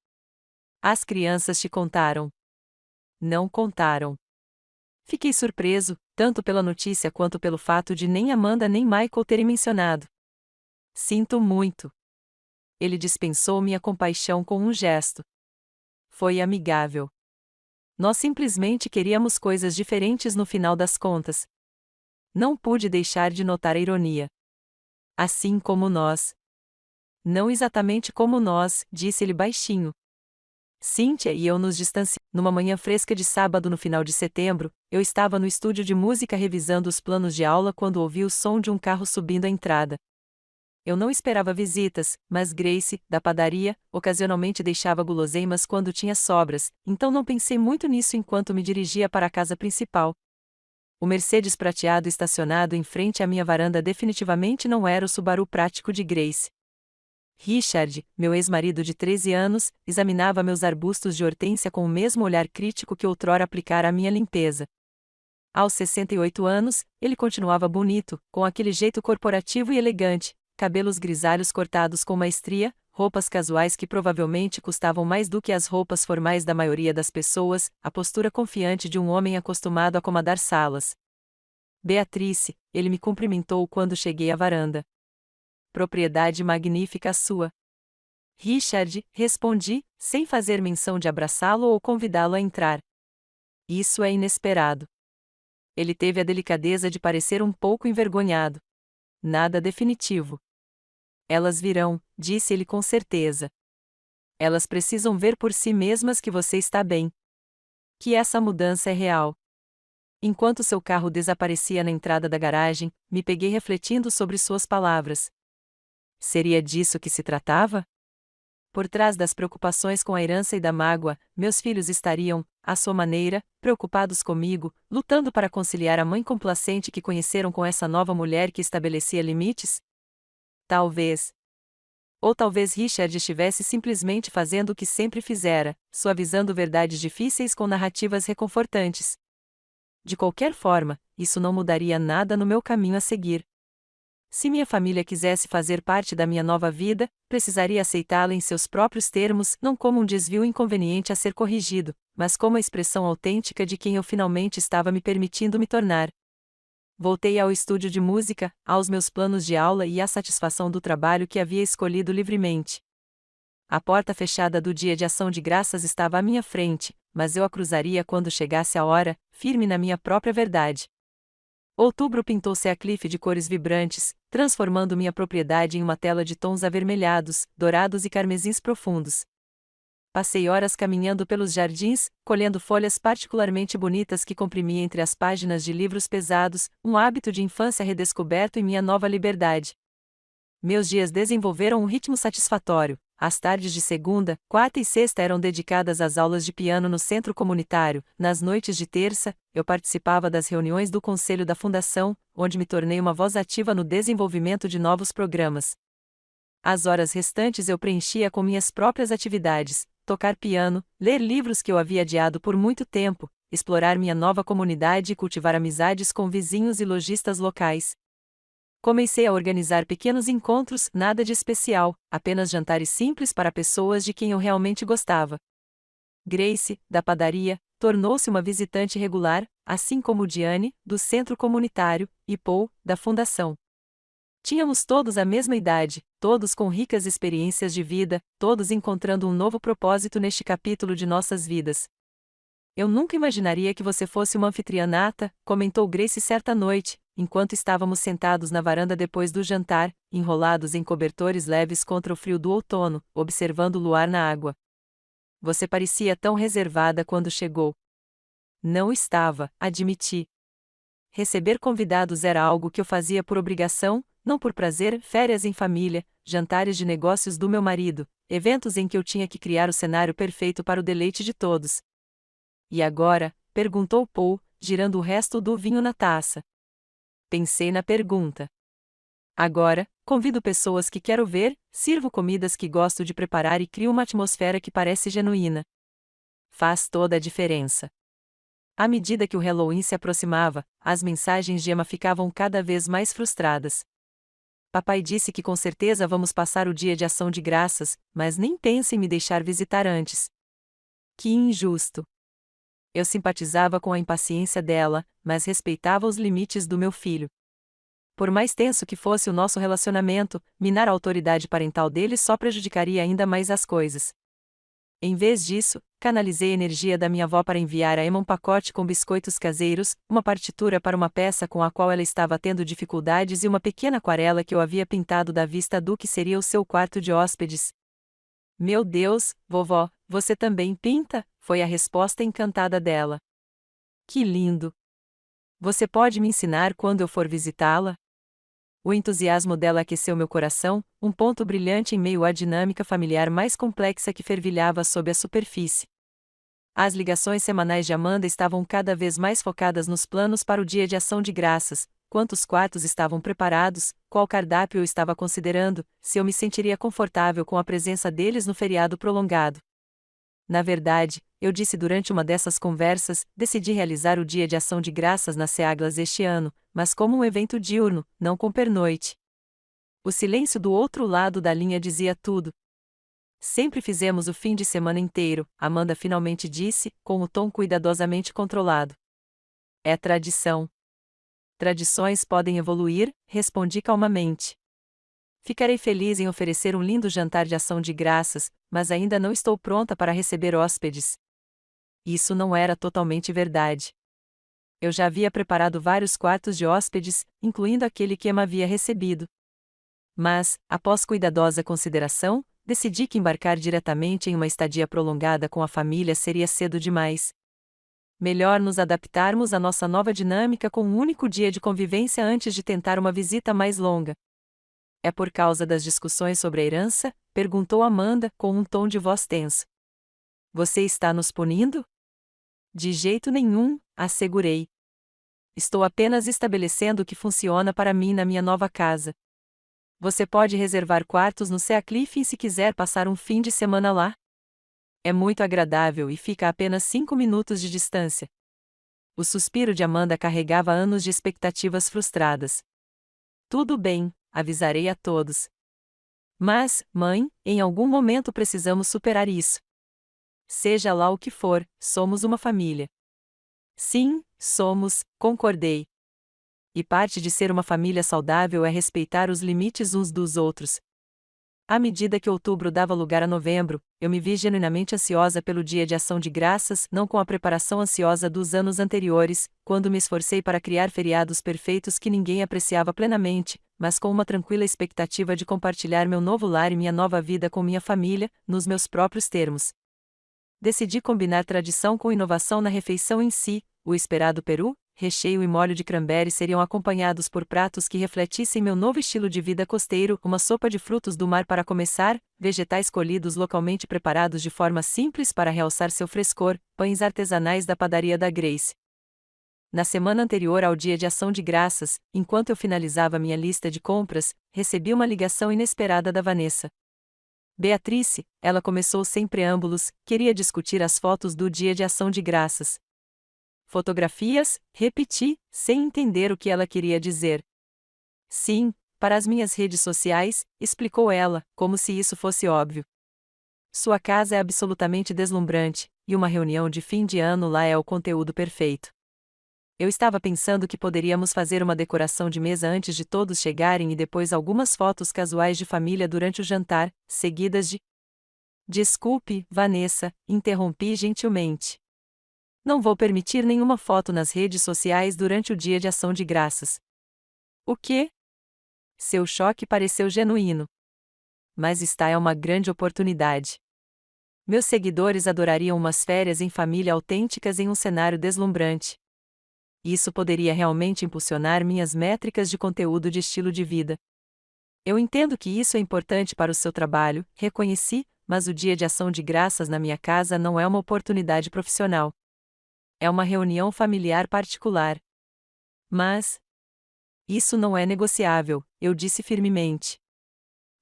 As crianças te contaram? Não contaram. Fiquei surpreso, tanto pela notícia quanto pelo fato de nem Amanda nem Michael terem mencionado. Sinto muito. Ele dispensou minha compaixão com um gesto. Foi amigável. Nós simplesmente queríamos coisas diferentes no final das contas. Não pude deixar de notar a ironia. Assim como nós. Não exatamente como nós, disse-ele baixinho. Cynthia e eu nos distanciamos. Numa manhã fresca de sábado no final de setembro, eu estava no estúdio de música revisando os planos de aula quando ouvi o som de um carro subindo a entrada. Eu não esperava visitas, mas Grace, da padaria, ocasionalmente deixava guloseimas quando tinha sobras, então não pensei muito nisso enquanto me dirigia para a casa principal. O Mercedes prateado estacionado em frente à minha varanda definitivamente não era o Subaru prático de Grace. Richard, meu ex-marido de 13 anos, examinava meus arbustos de hortênsia com o mesmo olhar crítico que outrora aplicara à minha limpeza. Aos 68 anos, ele continuava bonito, com aquele jeito corporativo e elegante, cabelos grisalhos cortados com maestria, roupas casuais que provavelmente custavam mais do que as roupas formais da maioria das pessoas, a postura confiante de um homem acostumado a comandar salas. Beatrice, ele me cumprimentou quando cheguei à varanda. Propriedade magnífica sua. Richard, respondi, sem fazer menção de abraçá-lo ou convidá-lo a entrar. Isso é inesperado. Ele teve a delicadeza de parecer um pouco envergonhado. Nada definitivo. Elas virão, disse ele com certeza. Elas precisam ver por si mesmas que você está bem. Que essa mudança é real. Enquanto seu carro desaparecia na entrada da garagem, me peguei refletindo sobre suas palavras. Seria disso que se tratava? Por trás das preocupações com a herança e da mágoa, meus filhos estariam, à sua maneira, preocupados comigo, lutando para conciliar a mãe complacente que conheceram com essa nova mulher que estabelecia limites? Talvez. Ou talvez Richard estivesse simplesmente fazendo o que sempre fizera, suavizando verdades difíceis com narrativas reconfortantes. De qualquer forma, isso não mudaria nada no meu caminho a seguir. Se minha família quisesse fazer parte da minha nova vida, precisaria aceitá-la em seus próprios termos, não como um desvio inconveniente a ser corrigido, mas como a expressão autêntica de quem eu finalmente estava me permitindo me tornar. Voltei ao estúdio de música, aos meus planos de aula e à satisfação do trabalho que havia escolhido livremente. A porta fechada do dia de ação de graças estava à minha frente, mas eu a cruzaria quando chegasse a hora, firme na minha própria verdade. Outubro pintou Seacliff de cores vibrantes, transformando minha propriedade em uma tela de tons avermelhados, dourados e carmesins profundos. Passei horas caminhando pelos jardins, colhendo folhas particularmente bonitas que comprimi entre as páginas de livros pesados, um hábito de infância redescoberto em minha nova liberdade. Meus dias desenvolveram um ritmo satisfatório. As tardes de segunda, quarta e sexta eram dedicadas às aulas de piano no centro comunitário. Nas noites de terça, eu participava das reuniões do conselho da fundação, onde me tornei uma voz ativa no desenvolvimento de novos programas. As horas restantes eu preenchia com minhas próprias atividades: tocar piano, ler livros que eu havia adiado por muito tempo, explorar minha nova comunidade e cultivar amizades com vizinhos e lojistas locais. Comecei a organizar pequenos encontros, nada de especial, apenas jantares simples para pessoas de quem eu realmente gostava. Grace, da padaria, tornou-se uma visitante regular, assim como Diane, do centro comunitário, e Paul, da fundação. Tínhamos todos a mesma idade, todos com ricas experiências de vida, todos encontrando um novo propósito neste capítulo de nossas vidas. Eu nunca imaginaria que você fosse uma anfitriã nata, comentou Grace certa noite, enquanto estávamos sentados na varanda depois do jantar, enrolados em cobertores leves contra o frio do outono, observando o luar na água. Você parecia tão reservada quando chegou. Não estava, admiti. Receber convidados era algo que eu fazia por obrigação, não por prazer, férias em família, jantares de negócios do meu marido, eventos em que eu tinha que criar o cenário perfeito para o deleite de todos. E agora? Perguntou Paul, girando o resto do vinho na taça. Pensei na pergunta. Agora, convido pessoas que quero ver, sirvo comidas que gosto de preparar e crio uma atmosfera que parece genuína. Faz toda a diferença. À medida que o Halloween se aproximava, as mensagens de Emma ficavam cada vez mais frustradas. Papai disse que com certeza vamos passar o dia de ação de graças, mas nem pensa em me deixar visitar antes. Que injusto. Eu simpatizava com a impaciência dela, mas respeitava os limites do meu filho. Por mais tenso que fosse o nosso relacionamento, minar a autoridade parental dele só prejudicaria ainda mais as coisas. Em vez disso, canalizei a energia da minha avó para enviar a Emma um pacote com biscoitos caseiros, uma partitura para uma peça com a qual ela estava tendo dificuldades e uma pequena aquarela que eu havia pintado da vista do que seria o seu quarto de hóspedes. Meu Deus, vovó, você também pinta? Foi a resposta encantada dela. Que lindo! Você pode me ensinar quando eu for visitá-la? O entusiasmo dela aqueceu meu coração, um ponto brilhante em meio à dinâmica familiar mais complexa que fervilhava sob a superfície. As ligações semanais de Amanda estavam cada vez mais focadas nos planos para o dia de ação de graças, quantos quartos estavam preparados, qual cardápio eu estava considerando, se eu me sentiria confortável com a presença deles no feriado prolongado. Na verdade, eu disse durante uma dessas conversas, decidi realizar o Dia de Ação de Graças nas Seaglas este ano, mas como um evento diurno, não com pernoite. O silêncio do outro lado da linha dizia tudo. Sempre fizemos o fim de semana inteiro, Amanda finalmente disse, com o tom cuidadosamente controlado. É tradição. Tradições podem evoluir, respondi calmamente. Ficarei feliz em oferecer um lindo jantar de ação de graças, mas ainda não estou pronta para receber hóspedes. Isso não era totalmente verdade. Eu já havia preparado vários quartos de hóspedes, incluindo aquele que Emma havia recebido. Mas, após cuidadosa consideração, decidi que embarcar diretamente em uma estadia prolongada com a família seria cedo demais. Melhor nos adaptarmos à nossa nova dinâmica com um único dia de convivência antes de tentar uma visita mais longa. É por causa das discussões sobre a herança? Perguntou Amanda, com um tom de voz tenso. Você está nos punindo? De jeito nenhum, assegurei. Estou apenas estabelecendo o que funciona para mim na minha nova casa. Você pode reservar quartos no Sea Cliff se quiser passar um fim de semana lá. É muito agradável e fica a apenas 5 minutos de distância. O suspiro de Amanda carregava anos de expectativas frustradas. Tudo bem, avisarei a todos. Mas, mãe, em algum momento precisamos superar isso. Seja lá o que for, somos uma família. Sim, somos, concordei. E parte de ser uma família saudável é respeitar os limites uns dos outros. À medida que outubro dava lugar a novembro, eu me vi genuinamente ansiosa pelo Dia de Ação de Graças, não com a preparação ansiosa dos anos anteriores, quando me esforcei para criar feriados perfeitos que ninguém apreciava plenamente, mas com uma tranquila expectativa de compartilhar meu novo lar e minha nova vida com minha família, nos meus próprios termos. Decidi combinar tradição com inovação na refeição em si. O esperado peru, recheio e molho de cranberry seriam acompanhados por pratos que refletissem meu novo estilo de vida costeiro, uma sopa de frutos do mar para começar, vegetais colhidos localmente preparados de forma simples para realçar seu frescor, pães artesanais da padaria da Grace. Na semana anterior ao Dia de Ação de Graças, enquanto eu finalizava minha lista de compras, recebi uma ligação inesperada da Vanessa. Beatrice, ela começou sem preâmbulos, queria discutir as fotos do Dia de Ação de Graças. Fotografias? Repeti, sem entender o que ela queria dizer. Sim, para as minhas redes sociais, explicou ela, como se isso fosse óbvio. Sua casa é absolutamente deslumbrante, e uma reunião de fim de ano lá é o conteúdo perfeito. Eu estava pensando que poderíamos fazer uma decoração de mesa antes de todos chegarem e depois algumas fotos casuais de família durante o jantar, seguidas de... Desculpe, Vanessa, interrompi gentilmente. Não vou permitir nenhuma foto nas redes sociais durante o Dia de Ação de Graças. O quê? Seu choque pareceu genuíno. Mas esta é uma grande oportunidade. Meus seguidores adorariam umas férias em família autênticas em um cenário deslumbrante. Isso poderia realmente impulsionar minhas métricas de conteúdo de estilo de vida. Eu entendo que isso é importante para o seu trabalho, reconheci, mas o dia de ação de graças na minha casa não é uma oportunidade profissional. É uma reunião familiar particular. Mas isso não é negociável, eu disse firmemente.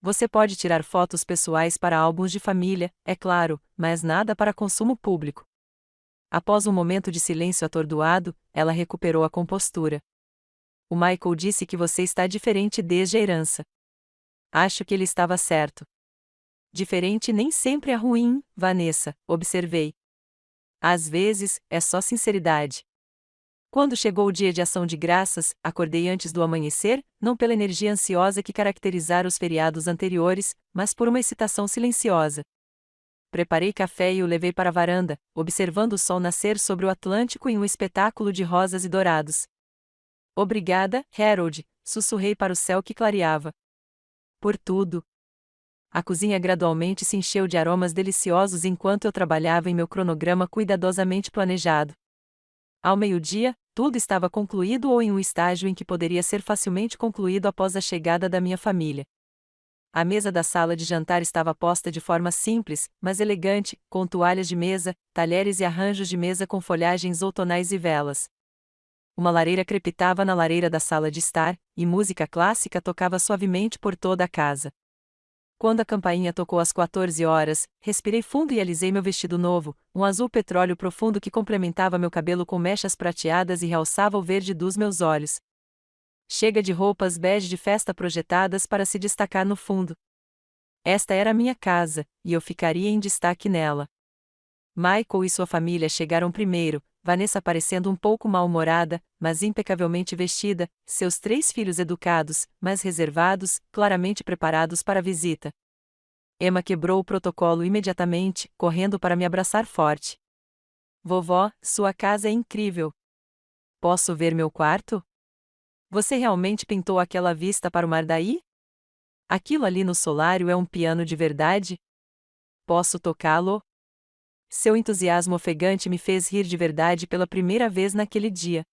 Você pode tirar fotos pessoais para álbuns de família, é claro, mas nada para consumo público. Após um momento de silêncio atordoado, ela recuperou a compostura. O Michael disse que você está diferente desde a herança. Acho que ele estava certo. Diferente nem sempre é ruim, Vanessa, observei. Às vezes, é só sinceridade. Quando chegou o dia de ação de graças, acordei antes do amanhecer, não pela energia ansiosa que caracterizara os feriados anteriores, mas por uma excitação silenciosa. Preparei café e o levei para a varanda, observando o sol nascer sobre o Atlântico em um espetáculo de rosas e dourados. Obrigada, Harold, sussurrei para o céu que clareava. Por tudo. A cozinha gradualmente se encheu de aromas deliciosos enquanto eu trabalhava em meu cronograma cuidadosamente planejado. Ao meio-dia, tudo estava concluído ou em um estágio em que poderia ser facilmente concluído após a chegada da minha família. A mesa da sala de jantar estava posta de forma simples, mas elegante, com toalhas de mesa, talheres e arranjos de mesa com folhagens outonais e velas. Uma lareira crepitava na lareira da sala de estar, e música clássica tocava suavemente por toda a casa. Quando a campainha tocou às 14 horas, respirei fundo e alisei meu vestido novo, um azul petróleo profundo que complementava meu cabelo com mechas prateadas e realçava o verde dos meus olhos. Chega de roupas bege de festa projetadas para se destacar no fundo. Esta era a minha casa, e eu ficaria em destaque nela. Michael e sua família chegaram primeiro, Vanessa parecendo um pouco mal-humorada, mas impecavelmente vestida, seus 3 filhos educados, mas reservados, claramente preparados para a visita. Emma quebrou o protocolo imediatamente, correndo para me abraçar forte. Vovó, sua casa é incrível. Posso ver meu quarto? Você realmente pintou aquela vista para o mar daí? Aquilo ali no solário é um piano de verdade? Posso tocá-lo? Seu entusiasmo ofegante me fez rir de verdade pela primeira vez naquele dia.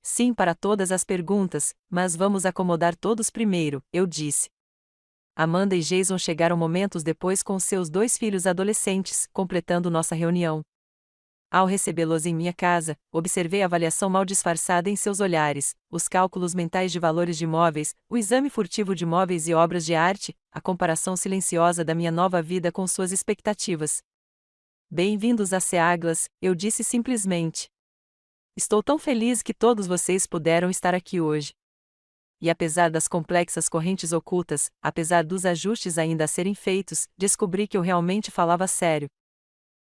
Sim para todas as perguntas, mas vamos acomodar todos primeiro, eu disse. Amanda e Jason chegaram momentos depois com seus 2 filhos adolescentes, completando nossa reunião. Ao recebê-los em minha casa, observei a avaliação mal disfarçada em seus olhares, os cálculos mentais de valores de imóveis, o exame furtivo de móveis e obras de arte, a comparação silenciosa da minha nova vida com suas expectativas. Bem-vindos a Seaglas, eu disse simplesmente. Estou tão feliz que todos vocês puderam estar aqui hoje. E apesar das complexas correntes ocultas, apesar dos ajustes ainda a serem feitos, descobri que eu realmente falava sério.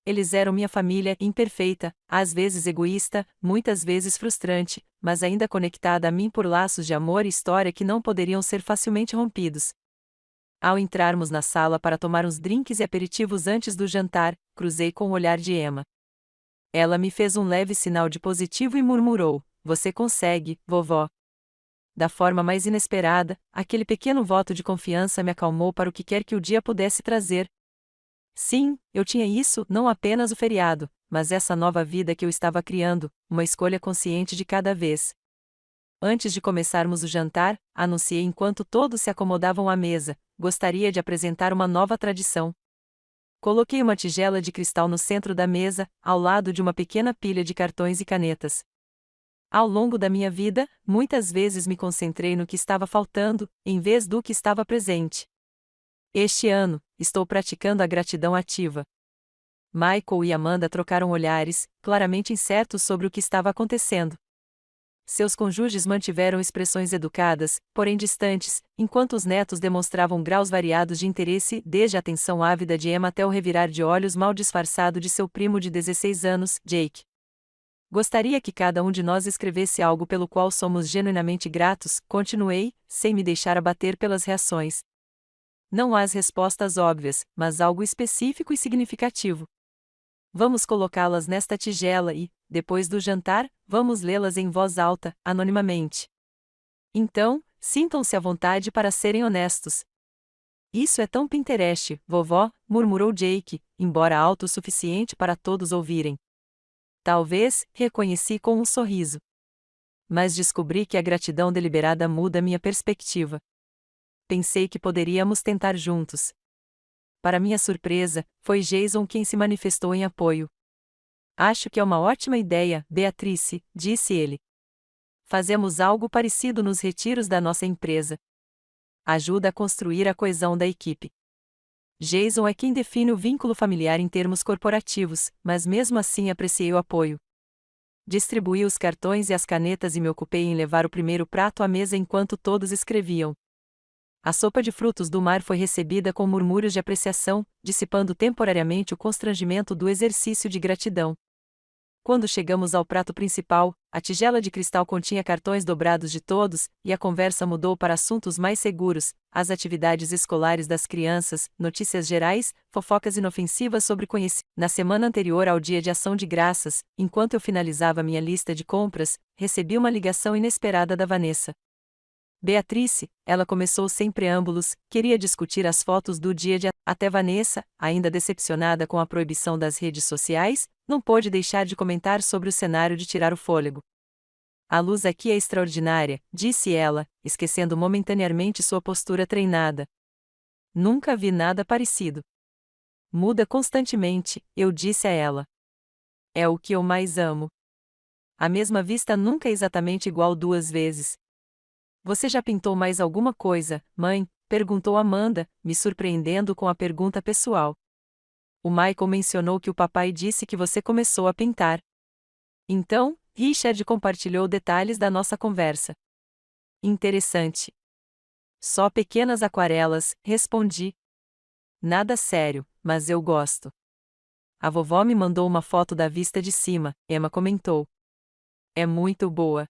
Eles eram minha família, imperfeita, às vezes egoísta, muitas vezes frustrante, mas ainda conectada a mim por laços de amor e história que não poderiam ser facilmente rompidos. Ao entrarmos na sala para tomar uns drinks e aperitivos antes do jantar, cruzei com o olhar de Emma. Ela me fez um leve sinal de positivo e murmurou: "Você consegue, vovó." Da forma mais inesperada, aquele pequeno voto de confiança me acalmou para o que quer que o dia pudesse trazer. Sim, eu tinha isso, não apenas o feriado, mas essa nova vida que eu estava criando, uma escolha consciente de cada vez. Antes de começarmos o jantar, anunciei enquanto todos se acomodavam à mesa, gostaria de apresentar uma nova tradição. Coloquei uma tigela de cristal no centro da mesa, ao lado de uma pequena pilha de cartões e canetas. Ao longo da minha vida, muitas vezes me concentrei no que estava faltando, em vez do que estava presente. Este ano, estou praticando a gratidão ativa. Michael e Amanda trocaram olhares, claramente incertos sobre o que estava acontecendo. Seus cônjuges mantiveram expressões educadas, porém distantes, enquanto os netos demonstravam graus variados de interesse, desde a atenção ávida de Emma até o revirar de olhos mal disfarçado de seu primo de 16 anos, Jake. Gostaria que cada um de nós escrevesse algo pelo qual somos genuinamente gratos, continuei, sem me deixar abater pelas reações. Não há as respostas óbvias, mas algo específico e significativo. Vamos colocá-las nesta tigela e, depois do jantar, vamos lê-las em voz alta, anonimamente. Então, sintam-se à vontade para serem honestos. Isso é tão Pinterest, vovó, murmurou Jake, embora alto o suficiente para todos ouvirem. Talvez, reconheci com um sorriso. Mas descobri que a gratidão deliberada muda minha perspectiva. pensei que poderíamos tentar juntos. Para minha surpresa, foi Jason quem se manifestou em apoio. Acho que é uma ótima ideia, Beatrice, disse ele. Fazemos algo parecido nos retiros da nossa empresa. Ajuda a construir a coesão da equipe. Jason é quem define o vínculo familiar em termos corporativos, mas mesmo assim apreciei o apoio. Distribuí os cartões e as canetas e me ocupei em levar o primeiro prato à mesa enquanto todos escreviam. A sopa de frutos do mar foi recebida com murmúrios de apreciação, dissipando temporariamente o constrangimento do exercício de gratidão. Quando chegamos ao prato principal, a tigela de cristal continha cartões dobrados de todos, e a conversa mudou para assuntos mais seguros, as atividades escolares das crianças, notícias gerais, fofocas inofensivas sobre conhecimento. Na semana anterior ao Dia de Ação de Graças, enquanto eu finalizava minha lista de compras, recebi uma ligação inesperada da Vanessa. Beatrice, ela começou sem preâmbulos, queria discutir as fotos do dia de. Até Vanessa, ainda decepcionada com a proibição das redes sociais, não pôde deixar de comentar sobre o cenário de tirar o fôlego. A luz aqui é extraordinária, disse ela, esquecendo momentaneamente sua postura treinada. Nunca vi nada parecido. Muda constantemente, eu disse a ela. É o que eu mais amo. A mesma vista nunca é exatamente igual duas vezes. Você já pintou mais alguma coisa, mãe? Perguntou Amanda, me surpreendendo com a pergunta pessoal. O Michael mencionou que o papai disse que você começou a pintar. Então, Richard compartilhou detalhes da nossa conversa. Interessante. Só pequenas aquarelas, respondi. Nada sério, mas eu gosto. A vovó me mandou uma foto da vista de cima, Emma comentou. É muito boa.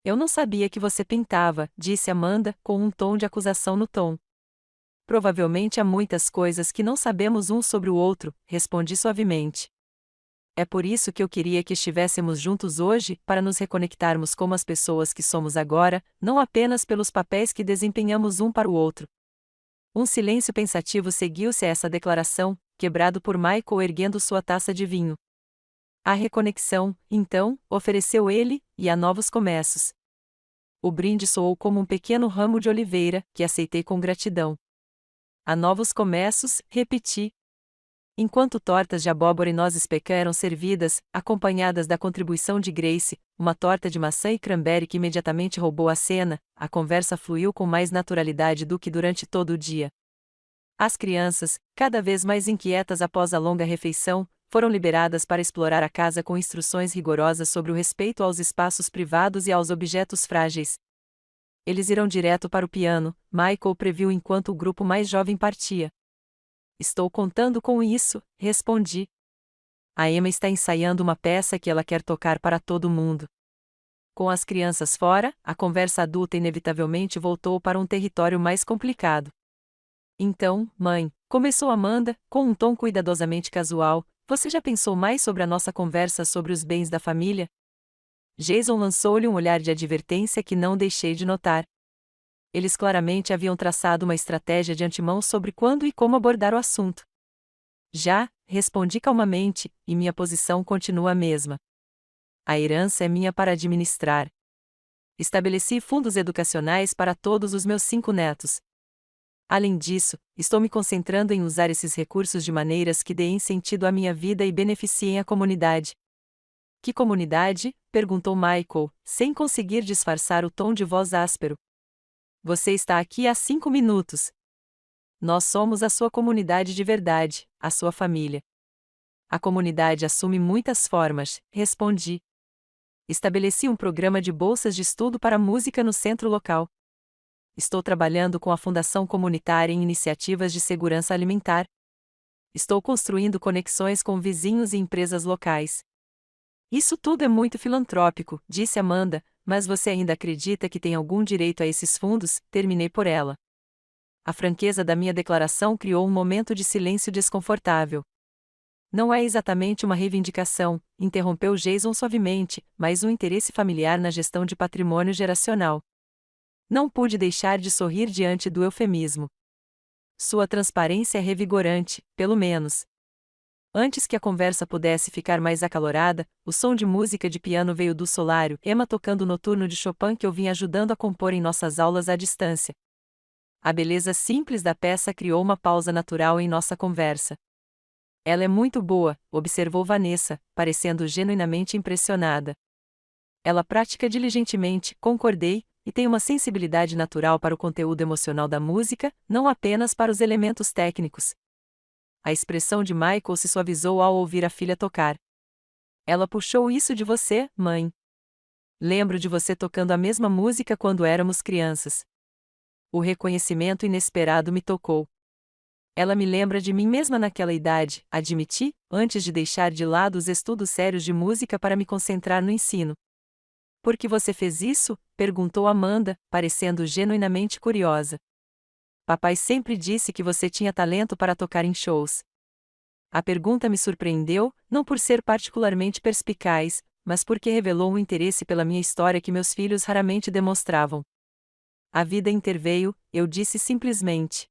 Eu não sabia que você pintava, disse Amanda, com um tom de acusação no tom. Provavelmente há muitas coisas que não sabemos um sobre o outro, respondi suavemente. É por isso que eu queria que estivéssemos juntos hoje, para nos reconectarmos como as pessoas que somos agora, não apenas pelos papéis que desempenhamos um para o outro. Um silêncio pensativo seguiu-se a essa declaração, quebrado por Michael erguendo sua taça de vinho. A reconexão, então, ofereceu ele, e há novos começos. O brinde soou como um pequeno ramo de oliveira, que aceitei com gratidão. Há novos começos, repeti. Enquanto tortas de abóbora e nozes pecan eram servidas, acompanhadas da contribuição de Grace, uma torta de maçã e cranberry que imediatamente roubou a cena, a conversa fluiu com mais naturalidade do que durante todo o dia. As crianças, cada vez mais inquietas após a longa refeição, foram liberadas para explorar a casa com instruções rigorosas sobre o respeito aos espaços privados e aos objetos frágeis. Eles irão direto para o piano, Michael previu enquanto o grupo mais jovem partia. Estou contando com isso, respondi. A Emma está ensaiando uma peça que ela quer tocar para todo mundo. Com as crianças fora, a conversa adulta inevitavelmente voltou para um território mais complicado. Então, mãe, começou Amanda, com um tom cuidadosamente casual, você já pensou mais sobre a nossa conversa sobre os bens da família? Jason lançou-lhe um olhar de advertência que não deixei de notar. Eles claramente haviam traçado uma estratégia de antemão sobre quando e como abordar o assunto. Já, respondi calmamente, e minha posição continua a mesma. A herança é minha para administrar. Estabeleci fundos educacionais para todos os meus 5 netos. Além disso, estou me concentrando em usar esses recursos de maneiras que deem sentido à minha vida e beneficiem a comunidade. Que comunidade? Perguntou Michael, sem conseguir disfarçar o tom de voz áspero. Você está aqui há 5 minutos. Nós somos a sua comunidade de verdade, a sua família. A comunidade assume muitas formas, respondi. Estabeleci um programa de bolsas de estudo para música no centro local. Estou trabalhando com a Fundação Comunitária em iniciativas de segurança alimentar. Estou construindo conexões com vizinhos e empresas locais. Isso tudo é muito filantrópico, disse Amanda, mas você ainda acredita que tem algum direito a esses fundos? Terminei por ela. A franqueza da minha declaração criou um momento de silêncio desconfortável. Não é exatamente uma reivindicação, interrompeu Jason suavemente, mas um interesse familiar na gestão de patrimônio geracional. Não pude deixar de sorrir diante do eufemismo. Sua transparência é revigorante, pelo menos. Antes que a conversa pudesse ficar mais acalorada, o som de música de piano veio do solário, Emma tocando o noturno de Chopin que eu vinha ajudando a compor em nossas aulas à distância. A beleza simples da peça criou uma pausa natural em nossa conversa. Ela é muito boa, observou Vanessa, parecendo genuinamente impressionada. Ela pratica diligentemente, concordei, e tem uma sensibilidade natural para o conteúdo emocional da música, não apenas para os elementos técnicos. A expressão de Michael se suavizou ao ouvir a filha tocar. Ela puxou isso de você, mãe. Lembro de você tocando a mesma música quando éramos crianças. O reconhecimento inesperado me tocou. Ela me lembra de mim mesma naquela idade, admiti, antes de deixar de lado os estudos sérios de música para me concentrar no ensino. Por que você fez isso? Perguntou Amanda, parecendo genuinamente curiosa. Papai sempre disse que você tinha talento para tocar em shows. A pergunta me surpreendeu, não por ser particularmente perspicaz, mas porque revelou um interesse pela minha história que meus filhos raramente demonstravam. A vida interveio, eu disse simplesmente.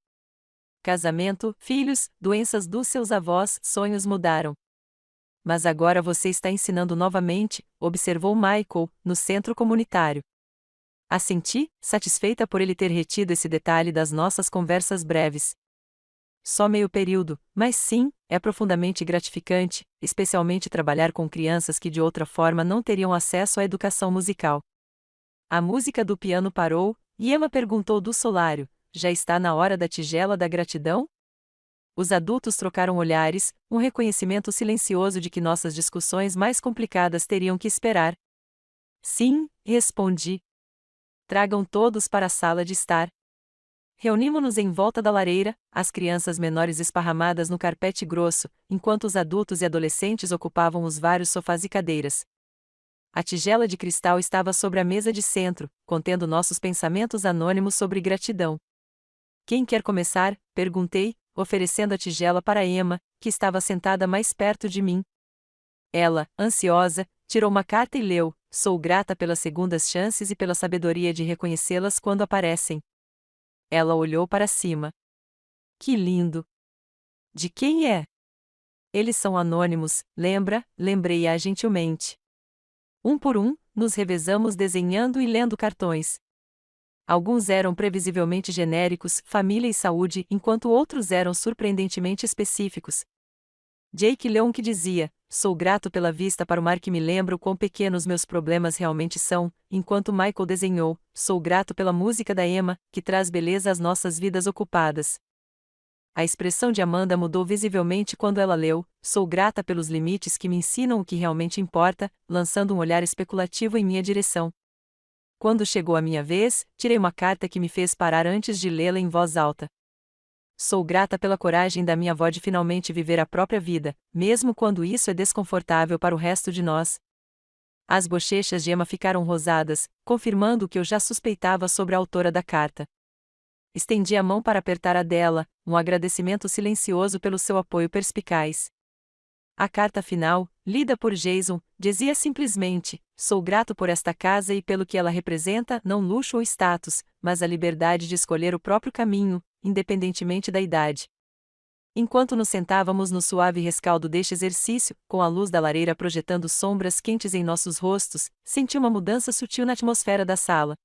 Casamento, filhos, doenças dos seus avós, sonhos mudaram. Mas agora você está ensinando novamente, observou Michael, no centro comunitário. Assenti, satisfeita por ele ter retido esse detalhe das nossas conversas breves. Só meio período, mas sim, é profundamente gratificante, especialmente trabalhar com crianças que de outra forma não teriam acesso à educação musical. A música do piano parou, e Emma perguntou do solário: já está na hora da tigela da gratidão? Os adultos trocaram olhares, um reconhecimento silencioso de que nossas discussões mais complicadas teriam que esperar. Sim, respondi. Tragam todos para a sala de estar. Reunimos-nos em volta da lareira, as crianças menores esparramadas no carpete grosso, enquanto os adultos e adolescentes ocupavam os vários sofás e cadeiras. A tigela de cristal estava sobre a mesa de centro, contendo nossos pensamentos anônimos sobre gratidão. Quem quer começar? Perguntei, oferecendo a tigela para Emma, que estava sentada mais perto de mim. Ela, ansiosa, tirou uma carta e leu: sou grata pelas segundas chances e pela sabedoria de reconhecê-las quando aparecem. Ela olhou para cima. Que lindo! De quem é? Eles são anônimos, lembra? Lembrei-a gentilmente. Um por um, nos revezamos desenhando e lendo cartões. Alguns eram previsivelmente genéricos, família e saúde, enquanto outros eram surpreendentemente específicos. Jake leu um que dizia: sou grato pela vista para o mar que me lembra o quão pequenos meus problemas realmente são, enquanto Michael desenhou: sou grato pela música da Emma, que traz beleza às nossas vidas ocupadas. A expressão de Amanda mudou visivelmente quando ela leu: sou grata pelos limites que me ensinam o que realmente importa, lançando um olhar especulativo em minha direção. Quando chegou a minha vez, tirei uma carta que me fez parar antes de lê-la em voz alta. Sou grata pela coragem da minha avó de finalmente viver a própria vida, mesmo quando isso é desconfortável para o resto de nós. As bochechas de Emma ficaram rosadas, confirmando o que eu já suspeitava sobre a autora da carta. Estendi a mão para apertar a dela, um agradecimento silencioso pelo seu apoio perspicaz. A carta final, lida por Jason, dizia simplesmente: sou grato por esta casa e pelo que ela representa, não luxo ou status, mas a liberdade de escolher o próprio caminho, independentemente da idade. Enquanto nos sentávamos no suave rescaldo deste exercício, com a luz da lareira projetando sombras quentes em nossos rostos, senti uma mudança sutil na atmosfera da sala.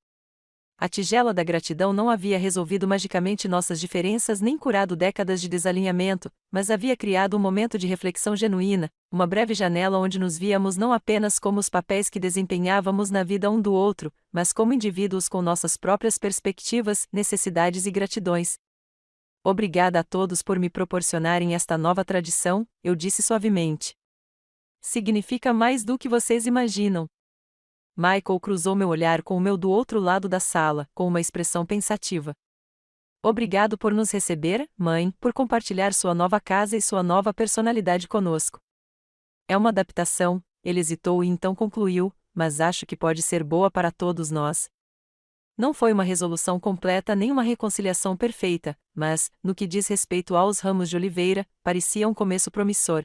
A tigela da gratidão não havia resolvido magicamente nossas diferenças nem curado décadas de desalinhamento, mas havia criado um momento de reflexão genuína, uma breve janela onde nos víamos não apenas como os papéis que desempenhávamos na vida um do outro, mas como indivíduos com nossas próprias perspectivas, necessidades e gratidões. Obrigada a todos por me proporcionarem esta nova tradição, eu disse suavemente. Significa mais do que vocês imaginam. Michael cruzou meu olhar com o meu do outro lado da sala, com uma expressão pensativa. Obrigado por nos receber, mãe, por compartilhar sua nova casa e sua nova personalidade conosco. É uma adaptação, ele hesitou e então concluiu, mas acho que pode ser boa para todos nós. Não foi uma resolução completa nem uma reconciliação perfeita, mas, no que diz respeito aos ramos de oliveira, parecia um começo promissor.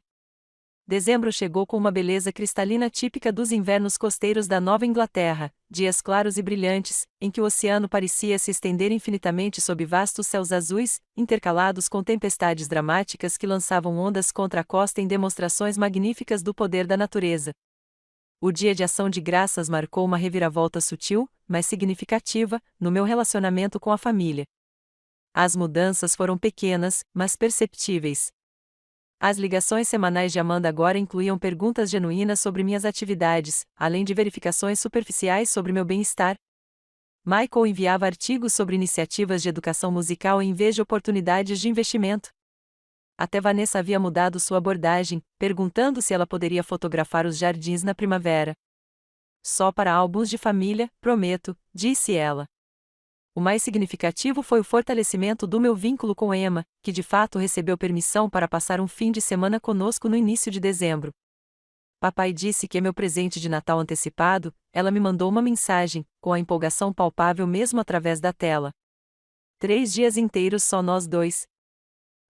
Dezembro chegou com uma beleza cristalina típica dos invernos costeiros da Nova Inglaterra, dias claros e brilhantes, em que o oceano parecia se estender infinitamente sob vastos céus azuis, intercalados com tempestades dramáticas que lançavam ondas contra a costa em demonstrações magníficas do poder da natureza. O Dia de Ação de Graças marcou uma reviravolta sutil, mas significativa, no meu relacionamento com a família. As mudanças foram pequenas, mas perceptíveis. As ligações semanais de Amanda agora incluíam perguntas genuínas sobre minhas atividades, além de verificações superficiais sobre meu bem-estar. Michael enviava artigos sobre iniciativas de educação musical em vez de oportunidades de investimento. Até Vanessa havia mudado sua abordagem, perguntando se ela poderia fotografar os jardins na primavera. Só para álbuns de família, prometo, disse ela. O mais significativo foi o fortalecimento do meu vínculo com Emma, que de fato recebeu permissão para passar um fim de semana conosco no início de dezembro. Papai disse que é meu presente de Natal antecipado. Ela me mandou uma mensagem, com a empolgação palpável mesmo através da tela. 3 dias inteiros só nós dois.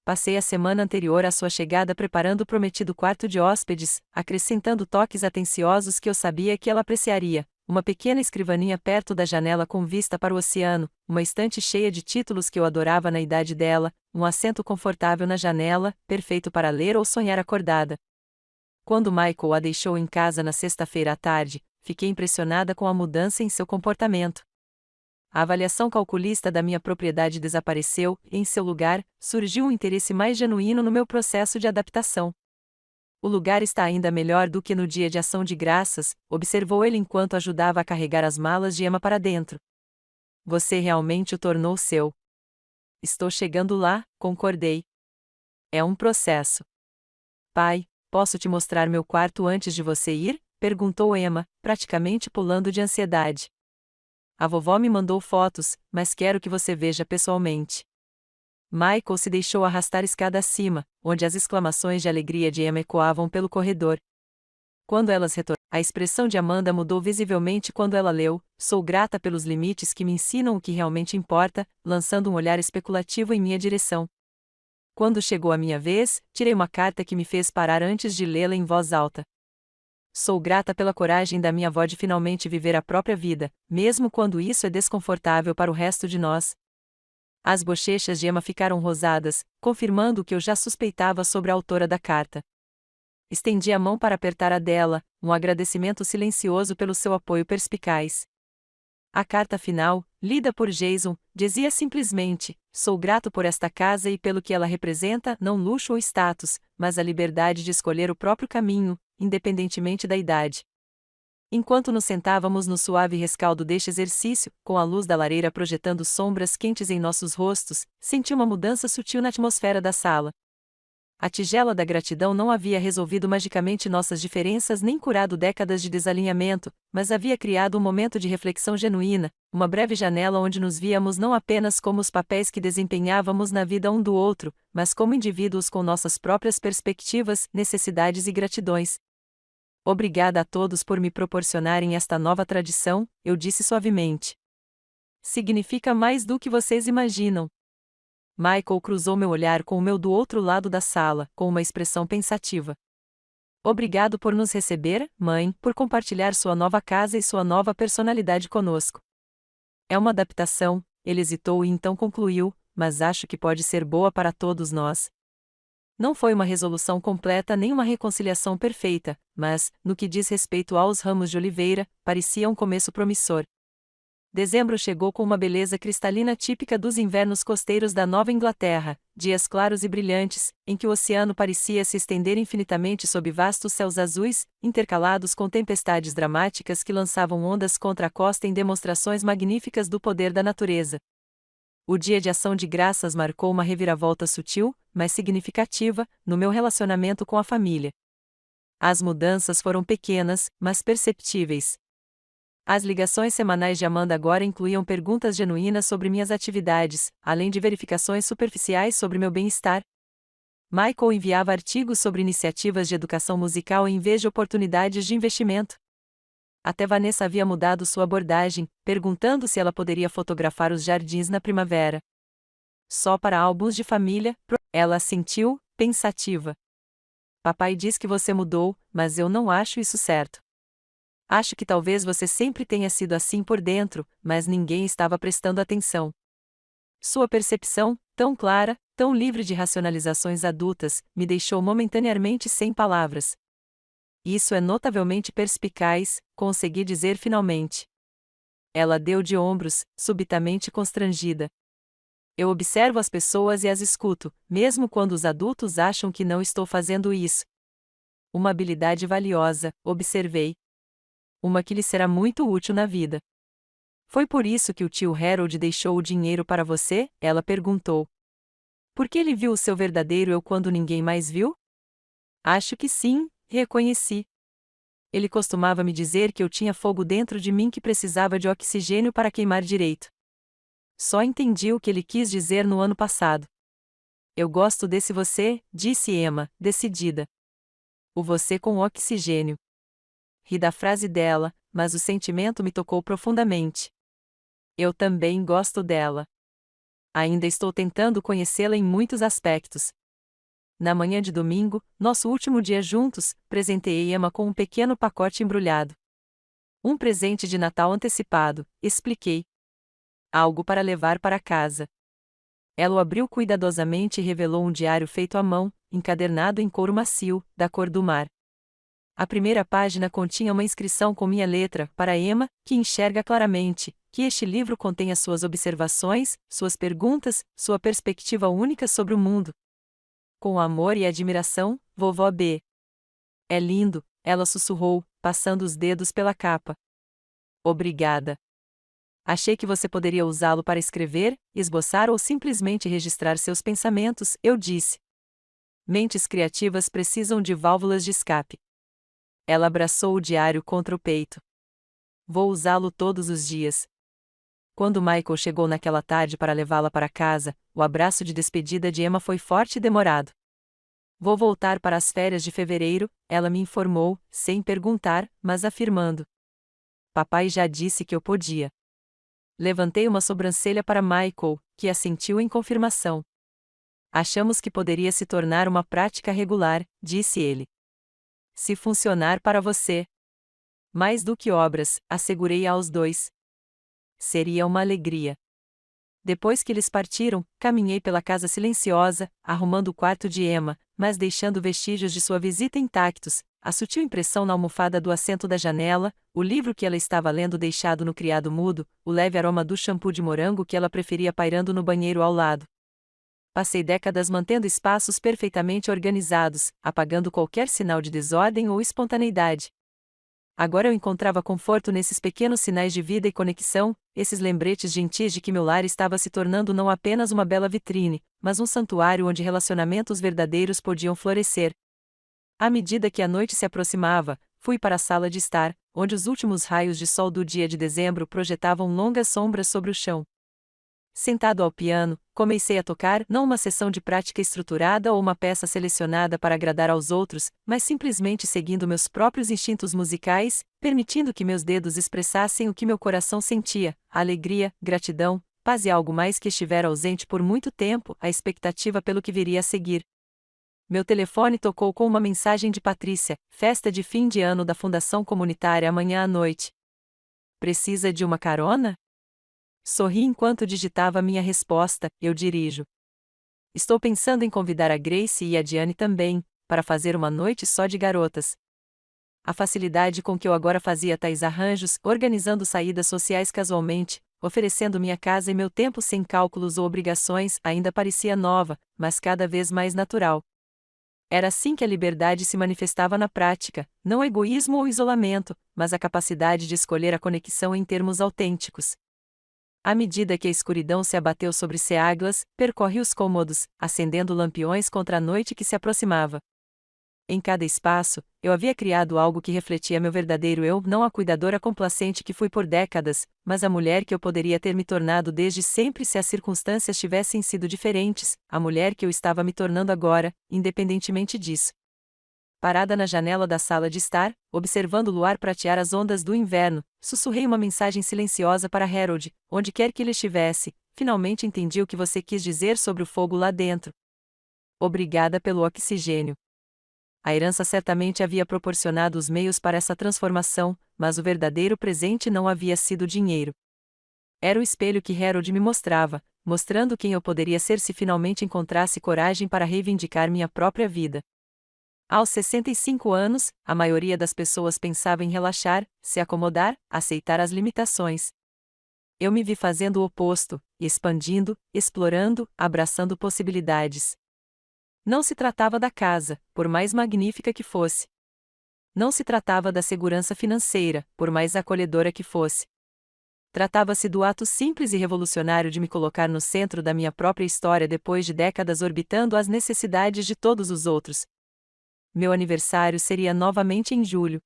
Passei a semana anterior à sua chegada preparando o prometido quarto de hóspedes, acrescentando toques atenciosos que eu sabia que ela apreciaria. Uma pequena escrivaninha perto da janela com vista para o oceano, uma estante cheia de títulos que eu adorava na idade dela, um assento confortável na janela, perfeito para ler ou sonhar acordada. Quando Michael a deixou em casa na sexta-feira à tarde, fiquei impressionada com a mudança em seu comportamento. A avaliação calculista da minha propriedade desapareceu e, em seu lugar, surgiu um interesse mais genuíno no meu processo de adaptação. O lugar está ainda melhor do que no dia de ação de graças, observou ele enquanto ajudava a carregar as malas de Emma para dentro. Você realmente o tornou seu. Estou chegando lá, concordei. É um processo. Pai, posso te mostrar meu quarto antes de você ir? Perguntou Emma, praticamente pulando de ansiedade. A vovó me mandou fotos, mas quero que você veja pessoalmente. Michael se deixou arrastar escada acima, onde as exclamações de alegria de Emma ecoavam pelo corredor. Quando elas retornaram, a expressão de Amanda mudou visivelmente quando ela leu: "Sou grata pelos limites que me ensinam o que realmente importa", lançando um olhar especulativo em minha direção. Quando chegou a minha vez, tirei uma carta que me fez parar antes de lê-la em voz alta. Sou grata pela coragem da minha avó de finalmente viver a própria vida, mesmo quando isso é desconfortável para o resto de nós. As bochechas de Emma ficaram rosadas, confirmando o que eu já suspeitava sobre a autora da carta. Estendi a mão para apertar a dela, um agradecimento silencioso pelo seu apoio perspicaz. A carta final, lida por Jason, dizia simplesmente: "Sou grato por esta casa e pelo que ela representa, não luxo ou status, mas a liberdade de escolher o próprio caminho, independentemente da idade." Enquanto nos sentávamos no suave rescaldo deste exercício, com a luz da lareira projetando sombras quentes em nossos rostos, senti uma mudança sutil na atmosfera da sala. A tigela da gratidão não havia resolvido magicamente nossas diferenças nem curado décadas de desalinhamento, mas havia criado um momento de reflexão genuína, uma breve janela onde nos víamos não apenas como os papéis que desempenhávamos na vida um do outro, mas como indivíduos com nossas próprias perspectivas, necessidades e gratidões. Obrigada a todos por me proporcionarem esta nova tradição, eu disse suavemente. Significa mais do que vocês imaginam. Michael cruzou meu olhar com o meu do outro lado da sala, com uma expressão pensativa. Obrigado por nos receber, mãe, por compartilhar sua nova casa e sua nova personalidade conosco. É uma adaptação, ele hesitou e então concluiu, mas acho que pode ser boa para todos nós. Não foi uma resolução completa nem uma reconciliação perfeita, mas, no que diz respeito aos ramos de oliveira, parecia um começo promissor. Dezembro chegou com uma beleza cristalina típica dos invernos costeiros da Nova Inglaterra, dias claros e brilhantes, em que o oceano parecia se estender infinitamente sob vastos céus azuis, intercalados com tempestades dramáticas que lançavam ondas contra a costa em demonstrações magníficas do poder da natureza. O dia de ação de graças marcou uma reviravolta sutil, mas significativa, no meu relacionamento com a família. As mudanças foram pequenas, mas perceptíveis. As ligações semanais de Amanda agora incluíam perguntas genuínas sobre minhas atividades, além de verificações superficiais sobre meu bem-estar. Michael enviava artigos sobre iniciativas de educação musical em vez de oportunidades de investimento. Até Vanessa havia mudado sua abordagem, perguntando se ela poderia fotografar os jardins na primavera. Só para álbuns de família, ela assentiu, pensativa. Papai diz que você mudou, mas eu não acho isso certo. Acho que talvez você sempre tenha sido assim por dentro, mas ninguém estava prestando atenção. Sua percepção, tão clara, tão livre de racionalizações adultas, me deixou momentaneamente sem palavras. Isso é notavelmente perspicaz, consegui dizer finalmente. Ela deu de ombros, subitamente constrangida. Eu observo as pessoas e as escuto, mesmo quando os adultos acham que não estou fazendo isso. Uma habilidade valiosa, observei. Uma que lhe será muito útil na vida. Foi por isso que o tio Harold deixou o dinheiro para você? Ela perguntou. Porque ele viu o seu verdadeiro eu quando ninguém mais viu? Acho que sim, reconheci. Ele costumava me dizer que eu tinha fogo dentro de mim que precisava de oxigênio para queimar direito. Só entendi o que ele quis dizer no ano passado. Eu gosto desse você, disse Emma, decidida. O você com oxigênio. Ri da frase dela, mas o sentimento me tocou profundamente. Eu também gosto dela. Ainda estou tentando conhecê-la em muitos aspectos. Na manhã de domingo, nosso último dia juntos, presenteei Emma com um pequeno pacote embrulhado. Um presente de Natal antecipado, expliquei. Algo para levar para casa. Ela o abriu cuidadosamente e revelou um diário feito à mão, encadernado em couro macio, da cor do mar. A primeira página continha uma inscrição com minha letra, para Emma, que enxerga claramente, que este livro contém as suas observações, suas perguntas, sua perspectiva única sobre o mundo. Com amor e admiração, vovó B. É lindo, ela sussurrou, passando os dedos pela capa. Obrigada. Achei que você poderia usá-lo para escrever, esboçar ou simplesmente registrar seus pensamentos, eu disse. Mentes criativas precisam de válvulas de escape. Ela abraçou o diário contra o peito. Vou usá-lo todos os dias. Quando Michael chegou naquela tarde para levá-la para casa, o abraço de despedida de Emma foi forte e demorado. Vou voltar para as férias de fevereiro, ela me informou, sem perguntar, mas afirmando. Papai já disse que eu podia. Levantei uma sobrancelha para Michael, que assentiu em confirmação. Achamos que poderia se tornar uma prática regular, disse ele. Se funcionar para você. Mais do que obras, assegurei aos dois. Seria uma alegria. Depois que eles partiram, caminhei pela casa silenciosa, arrumando o quarto de Emma, mas deixando vestígios de sua visita intactos, a sutil impressão na almofada do assento da janela, o livro que ela estava lendo deixado no criado mudo, o leve aroma do shampoo de morango que ela preferia pairando no banheiro ao lado. Passei décadas mantendo espaços perfeitamente organizados, apagando qualquer sinal de desordem ou espontaneidade. Agora eu encontrava conforto nesses pequenos sinais de vida e conexão, esses lembretes gentis de que meu lar estava se tornando não apenas uma bela vitrine, mas um santuário onde relacionamentos verdadeiros podiam florescer. À medida que a noite se aproximava, fui para a sala de estar, onde os últimos raios de sol do dia de dezembro projetavam longas sombras sobre o chão. Sentado ao piano, comecei a tocar não uma sessão de prática estruturada ou uma peça selecionada para agradar aos outros, mas simplesmente seguindo meus próprios instintos musicais, permitindo que meus dedos expressassem o que meu coração sentia, alegria, gratidão, paz e algo mais que estivera ausente por muito tempo, a expectativa pelo que viria a seguir. Meu telefone tocou com uma mensagem de Patrícia, festa de fim de ano da Fundação Comunitária amanhã à noite. Precisa de uma carona? Sorri enquanto digitava minha resposta, eu dirijo. Estou pensando em convidar a Grace e a Diane também, para fazer uma noite só de garotas. A facilidade com que eu agora fazia tais arranjos, organizando saídas sociais casualmente, oferecendo minha casa e meu tempo sem cálculos ou obrigações, ainda parecia nova, mas cada vez mais natural. Era assim que a liberdade se manifestava na prática, não egoísmo ou isolamento, mas a capacidade de escolher a conexão em termos autênticos. À medida que a escuridão se abateu sobre Seaglas, percorri os cômodos, acendendo lampiões contra a noite que se aproximava. Em cada espaço, eu havia criado algo que refletia meu verdadeiro eu, não a cuidadora complacente que fui por décadas, mas a mulher que eu poderia ter me tornado desde sempre se as circunstâncias tivessem sido diferentes, a mulher que eu estava me tornando agora, independentemente disso. Parada na janela da sala de estar, observando o luar pratear as ondas do inverno, sussurrei uma mensagem silenciosa para Harold, onde quer que ele estivesse. Finalmente entendi o que você quis dizer sobre o fogo lá dentro. Obrigada pelo oxigênio. A herança certamente havia proporcionado os meios para essa transformação, mas o verdadeiro presente não havia sido dinheiro. Era o espelho que Harold me mostrava, mostrando quem eu poderia ser se finalmente encontrasse coragem para reivindicar minha própria vida. Aos 65 anos, a maioria das pessoas pensava em relaxar, se acomodar, aceitar as limitações. Eu me vi fazendo o oposto, expandindo, explorando, abraçando possibilidades. Não se tratava da casa, por mais magnífica que fosse. Não se tratava da segurança financeira, por mais acolhedora que fosse. Tratava-se do ato simples e revolucionário de me colocar no centro da minha própria história depois de décadas orbitando as necessidades de todos os outros. Meu aniversário seria novamente em julho.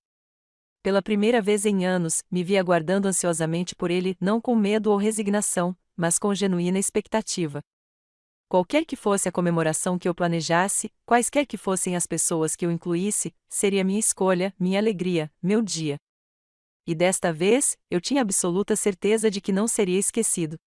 Pela primeira vez em anos, me vi aguardando ansiosamente por ele, não com medo ou resignação, mas com genuína expectativa. Qualquer que fosse a comemoração que eu planejasse, quaisquer que fossem as pessoas que eu incluísse, seria minha escolha, minha alegria, meu dia. E desta vez, eu tinha absoluta certeza de que não seria esquecido.